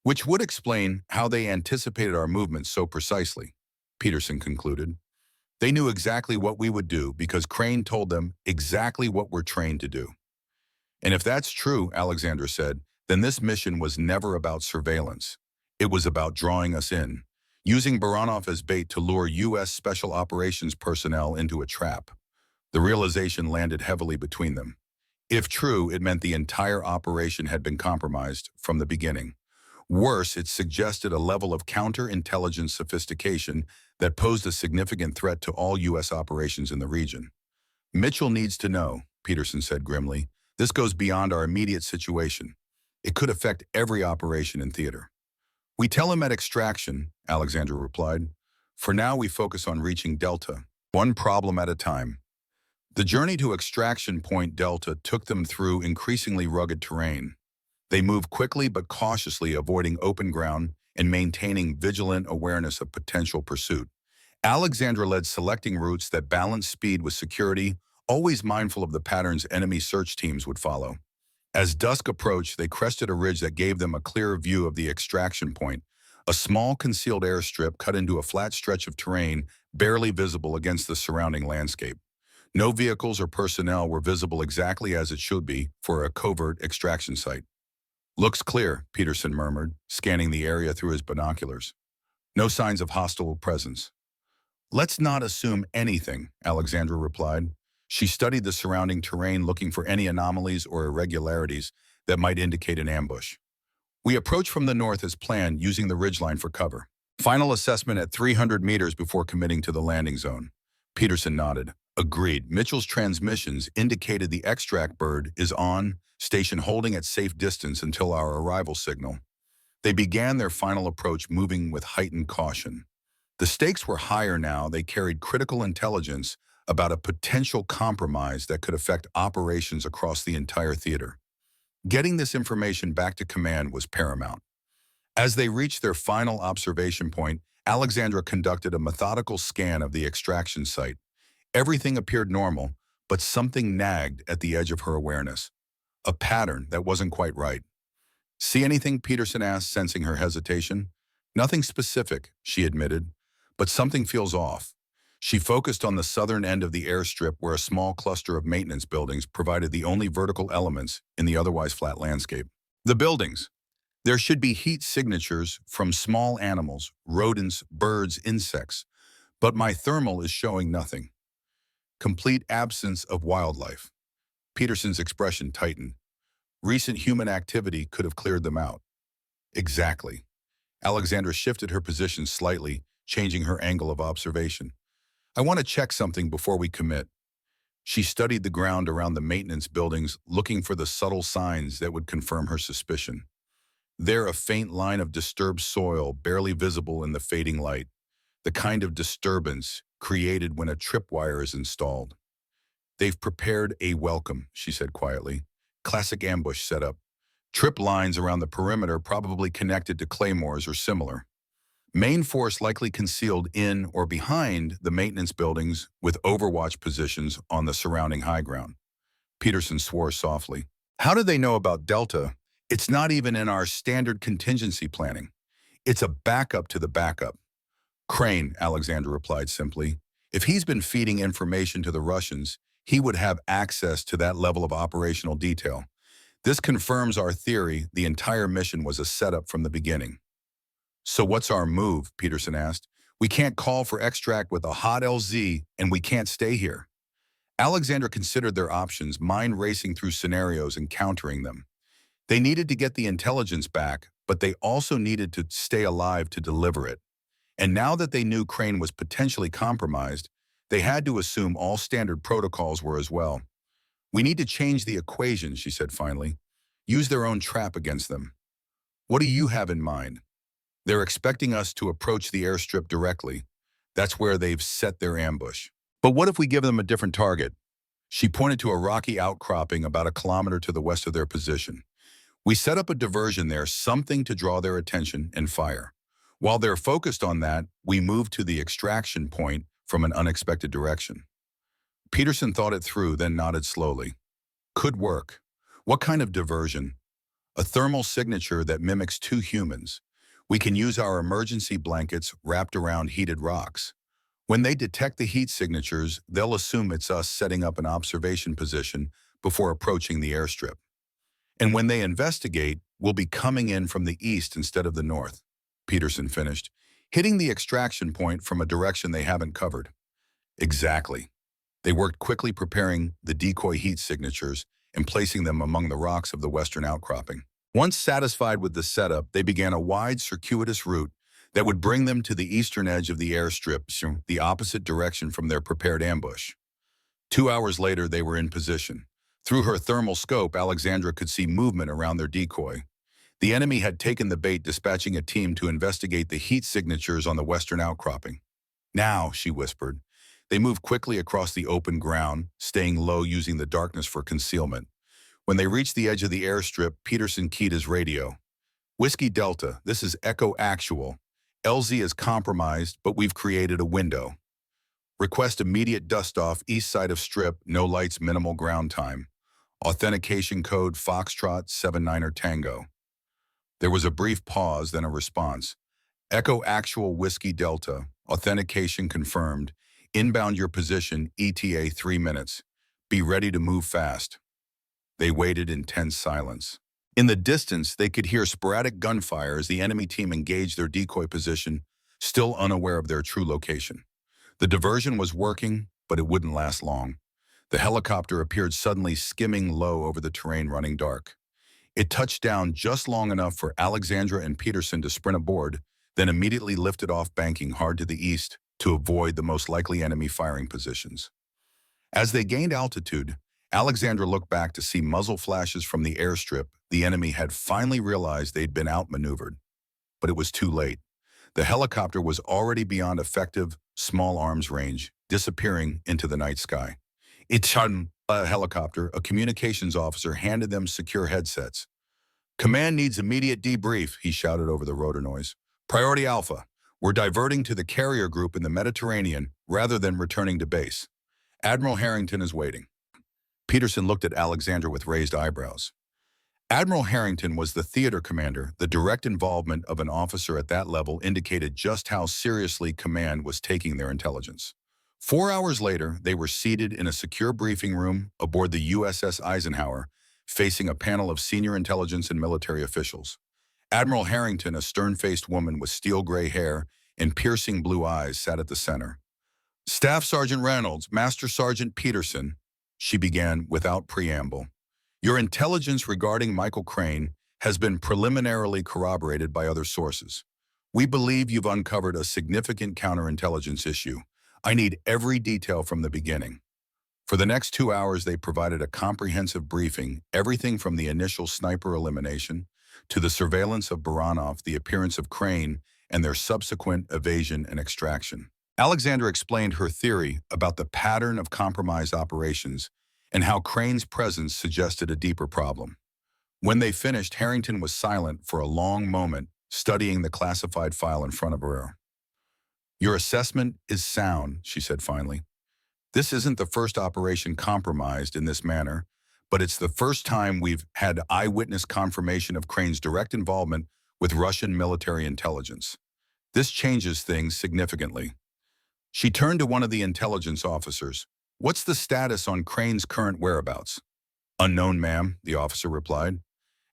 which would explain how they anticipated our movements so precisely, Peterson concluded. They knew exactly what we would do because Crane told them exactly what we're trained to do. And if that's true, Alexandra said, then this mission was never about surveillance. It was about drawing us in, using Baranov as bait to lure U.S. Special Operations personnel into a trap. The realization landed heavily between them. If true, it meant the entire operation had been compromised from the beginning. Worse, it suggested a level of counterintelligence sophistication that posed a significant threat to all U.S. operations in the region. Mitchell needs to know, Peterson said grimly. This goes beyond our immediate situation. It could affect every operation in theater. We tell him at extraction, Alexandra replied. For now, we focus on reaching Delta, one problem at a time. The journey to extraction point Delta took them through increasingly rugged terrain. They moved quickly but cautiously, avoiding open ground and maintaining vigilant awareness of potential pursuit. Alexandra led, selecting routes that balanced speed with security, always mindful of the patterns enemy search teams would follow. As dusk approached, they crested a ridge that gave them a clearer view of the extraction point, a small concealed airstrip cut into a flat stretch of terrain barely visible against the surrounding landscape. No vehicles or personnel were visible, exactly as it should be for a covert extraction site. Looks clear, Peterson murmured, scanning the area through his binoculars. No signs of hostile presence. Let's not assume anything, Alexandra replied. She studied the surrounding terrain, looking for any anomalies or irregularities that might indicate an ambush. We approach from the north as planned, using the ridgeline for cover. Final assessment at 300 meters before committing to the landing zone. Peterson nodded. Agreed. Mitchell's transmissions indicated the extract bird is on station, holding at safe distance until our arrival signal. They began their final approach, moving with heightened caution. The stakes were higher now. They carried critical intelligence about a potential compromise that could affect operations across the entire theater. Getting this information back to command was paramount. As they reached their final observation point, Alexandra conducted a methodical scan of the extraction site. Everything appeared normal, but something nagged at the edge of her awareness. A pattern that wasn't quite right. See anything? Peterson asked, sensing her hesitation. Nothing specific, she admitted, but something feels off. She focused on the southern end of the airstrip, where a small cluster of maintenance buildings provided the only vertical elements in the otherwise flat landscape. The buildings. There should be heat signatures from small animals, rodents, birds, insects, but my thermal is showing nothing. Complete absence of wildlife. Peterson's expression tightened. Recent human activity could have cleared them out. Exactly. Alexandra shifted her position slightly, changing her angle of observation. I want to check something before we commit. She studied the ground around the maintenance buildings, looking for the subtle signs that would confirm her suspicion. There, a faint line of disturbed soil, barely visible in the fading light, the kind of disturbance created when a tripwire is installed. They've prepared a welcome, she said quietly. Classic ambush setup. Trip lines around the perimeter probably connected to claymores or similar. Main force likely concealed in or behind the maintenance buildings with overwatch positions on the surrounding high ground. Peterson swore softly. How did they know about Delta? It's not even in our standard contingency planning. It's a backup to the backup. Crane, Alexander replied simply. If he's been feeding information to the Russians, he would have access to that level of operational detail. This confirms our theory the entire mission was a setup from the beginning. So what's our move? Peterson asked. We can't call for extract with a hot LZ, and we can't stay here. Alexander considered their options, mind racing through scenarios and countering them. They needed to get the intelligence back, but they also needed to stay alive to deliver it. And now that they knew Crane was potentially compromised, they had to assume all standard protocols were as well. We need to change the equation, she said finally. Use their own trap against them. What do you have in mind? They're expecting us to approach the airstrip directly. That's where they've set their ambush. But what if we give them a different target? She pointed to a rocky outcropping about a kilometer to the west of their position. We set up a diversion there, something to draw their attention and fire. While they're focused on that, we move to the extraction point from an unexpected direction. Peterson thought it through, then nodded slowly. Could work. What kind of diversion? A thermal signature that mimics two humans. We can use our emergency blankets wrapped around heated rocks. When they detect the heat signatures, they'll assume it's us setting up an observation position before approaching the airstrip. And when they investigate, we'll be coming in from the east instead of the north, Peterson finished, hitting the extraction point from a direction they haven't covered. Exactly. They worked quickly preparing the decoy heat signatures and placing them among the rocks of the western outcropping. Once satisfied with the setup, they began a wide, circuitous route that would bring them to the eastern edge of the airstrip, the opposite direction from their prepared ambush. 2 hours later, they were in position. Through her thermal scope, Alexandra could see movement around their decoy. The enemy had taken the bait, dispatching a team to investigate the heat signatures on the western outcropping. Now, she whispered. They moved quickly across the open ground, staying low using the darkness for concealment. When they reached the edge of the airstrip, Peterson keyed his radio. Whiskey Delta, this is Echo Actual. LZ is compromised, but we've created a window. Request immediate dust-off east side of strip, no lights, minimal ground time. Authentication code Foxtrot 79er Tango. There was a brief pause, then a response. Echo Actual Whiskey Delta. Authentication confirmed. Inbound your position, ETA 3 minutes. Be ready to move fast. They waited in tense silence. In the distance, they could hear sporadic gunfire as the enemy team engaged their decoy position, still unaware of their true location. The diversion was working, but it wouldn't last long. The helicopter appeared suddenly, skimming low over the terrain, running dark. It touched down just long enough for Alexandra and Peterson to sprint aboard, then immediately lifted off, banking hard to the east to avoid the most likely enemy firing positions. As they gained altitude, Alexandra looked back to see muzzle flashes from the airstrip. The enemy had finally realized they'd been outmaneuvered. But it was too late. The helicopter was already beyond effective, small arms range, disappearing into the night sky. It's a helicopter, a communications officer handed them secure headsets. Command needs immediate debrief, he shouted over the rotor noise. Priority Alpha, we're diverting to the carrier group in the Mediterranean rather than returning to base. Admiral Harrington is waiting. Peterson looked at Alexandra with raised eyebrows. Admiral Harrington was the theater commander. The direct involvement of an officer at that level indicated just how seriously command was taking their intelligence. 4 hours later, they were seated in a secure briefing room aboard the USS Eisenhower, facing a panel of senior intelligence and military officials. Admiral Harrington, a stern-faced woman with steel-gray hair and piercing blue eyes, sat at the center. Staff Sergeant Reynolds, Master Sergeant Peterson, she began without preamble. Your intelligence regarding Michael Crane has been preliminarily corroborated by other sources. We believe you've uncovered a significant counterintelligence issue. I need every detail from the beginning. For the next 2 hours, they provided a comprehensive briefing, everything from the initial sniper elimination to the surveillance of Baranov, the appearance of Crane, and their subsequent evasion and extraction. Alexandra explained her theory about the pattern of compromised operations and how Crane's presence suggested a deeper problem. When they finished, Harrington was silent for a long moment, studying the classified file in front of her. "Your assessment is sound," she said finally. "This isn't the first operation compromised in this manner, but it's the first time we've had eyewitness confirmation of Crane's direct involvement with Russian military intelligence. This changes things significantly." She turned to one of the intelligence officers. "What's the status on Crane's current whereabouts?" "Unknown, ma'am," the officer replied.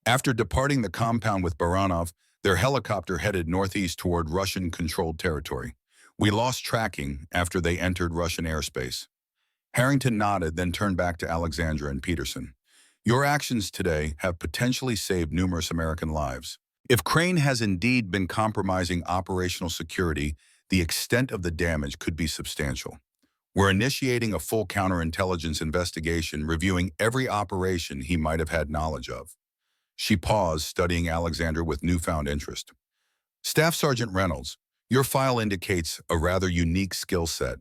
After departing the compound with Baranov, their helicopter headed northeast toward Russian-controlled territory. "We lost tracking after they entered Russian airspace." Harrington nodded, then turned back to Alexandra and Peterson. "Your actions today have potentially saved numerous American lives. If Crane has indeed been compromising operational security, the extent of the damage could be substantial. We're initiating a full counterintelligence investigation, reviewing every operation he might have had knowledge of." She paused, studying Alexandra with newfound interest. "Staff Sergeant Reynolds, your file indicates a rather unique skill set.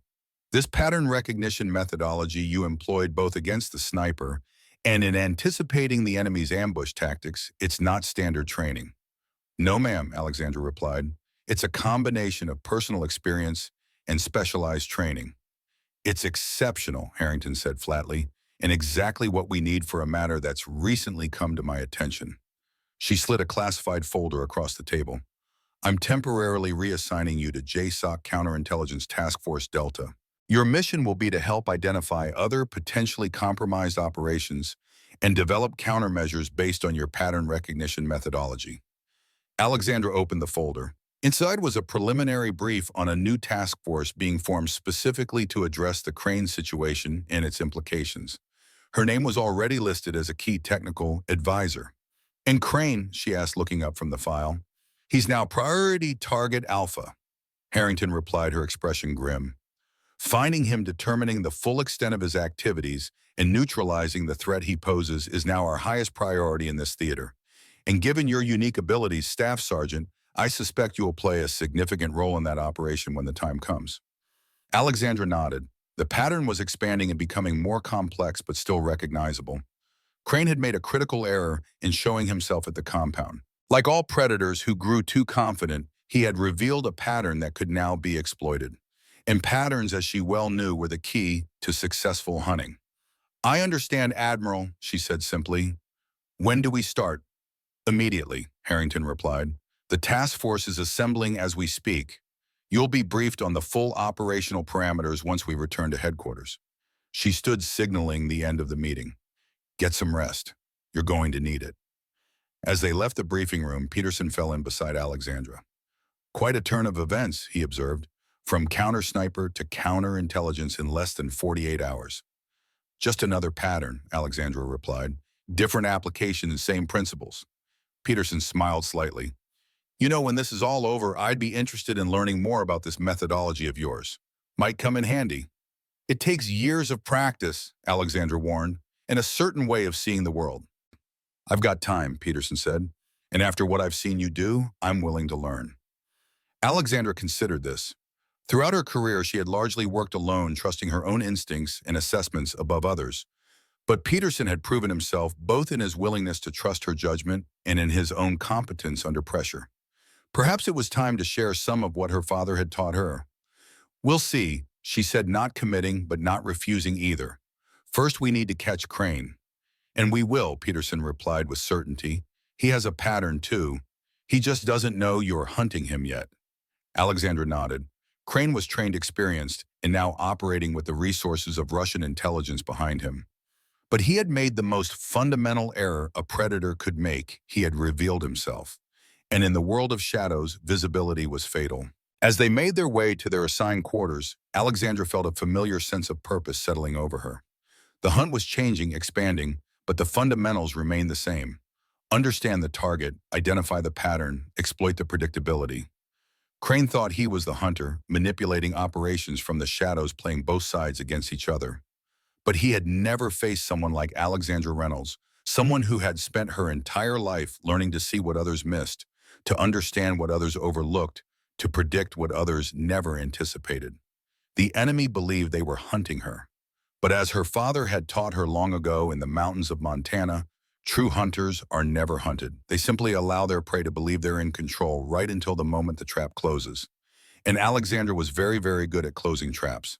This pattern recognition methodology you employed both against the sniper and in anticipating the enemy's ambush tactics, it's not standard training." "No, ma'am," Alexandra replied. "It's a combination of personal experience and specialized training." "It's exceptional," Harrington said flatly, "and exactly what we need for a matter that's recently come to my attention." She slid a classified folder across the table. "I'm temporarily reassigning you to JSOC Counterintelligence Task Force Delta. Your mission will be to help identify other potentially compromised operations and develop countermeasures based on your pattern recognition methodology." Alexandra opened the folder. Inside was a preliminary brief on a new task force being formed specifically to address the Crane situation and its implications. Her name was already listed as a key technical advisor. "And Crane," she asked, looking up from the file. "He's now Priority Target Alpha," Harrington replied, her expression grim. "Finding him, determining the full extent of his activities, and neutralizing the threat he poses is now our highest priority in this theater. And given your unique abilities, Staff Sergeant, I suspect you will play a significant role in that operation when the time comes." Alexandra nodded. The pattern was expanding and becoming more complex but still recognizable. Crane had made a critical error in showing himself at the compound. Like all predators who grew too confident, he had revealed a pattern that could now be exploited. And patterns, as she well knew, were the key to successful hunting. "I understand, Admiral," she said simply. "When do we start?" "Immediately," Harrington replied. "The task force is assembling as we speak. You'll be briefed on the full operational parameters once we return to headquarters." She stood, signaling the end of the meeting. "Get some rest. You're going to need it." As they left the briefing room, Peterson fell in beside Alexandra. "Quite a turn of events," he observed, "from counter-sniper to counterintelligence in less than 48 hours. "Just another pattern," Alexandra replied. "Different application and same principles." Peterson smiled slightly. "You know, when this is all over, I'd be interested in learning more about this methodology of yours. Might come in handy." "It takes years of practice," Alexandra warned, "and a certain way of seeing the world." "I've got time," Peterson said, "and after what I've seen you do, I'm willing to learn." Alexandra considered this. Throughout her career, she had largely worked alone, trusting her own instincts and assessments above others. But Peterson had proven himself both in his willingness to trust her judgment and in his own competence under pressure. Perhaps it was time to share some of what her father had taught her. "We'll see," she said, not committing but not refusing either. "First, we need to catch Crane." "And we will," Peterson replied with certainty. "He has a pattern, too. He just doesn't know you're hunting him yet." Alexandra nodded. Crane was trained, experienced, and now operating with the resources of Russian intelligence behind him. But he had made the most fundamental error a predator could make. He had revealed himself. And in the world of shadows, visibility was fatal. As they made their way to their assigned quarters, Alexandra felt a familiar sense of purpose settling over her. The hunt was changing, expanding, but the fundamentals remained the same. Understand the target, identify the pattern, exploit the predictability. Crane thought he was the hunter, manipulating operations from the shadows, playing both sides against each other. But he had never faced someone like Alexandra Reynolds, someone who had spent her entire life learning to see what others missed, to understand what others overlooked, to predict what others never anticipated. The enemy believed they were hunting her. But as her father had taught her long ago in the mountains of Montana, True hunters are never hunted. They simply allow their prey to believe they're in control right until the moment the trap closes. And Alexandra was very, very good at closing traps.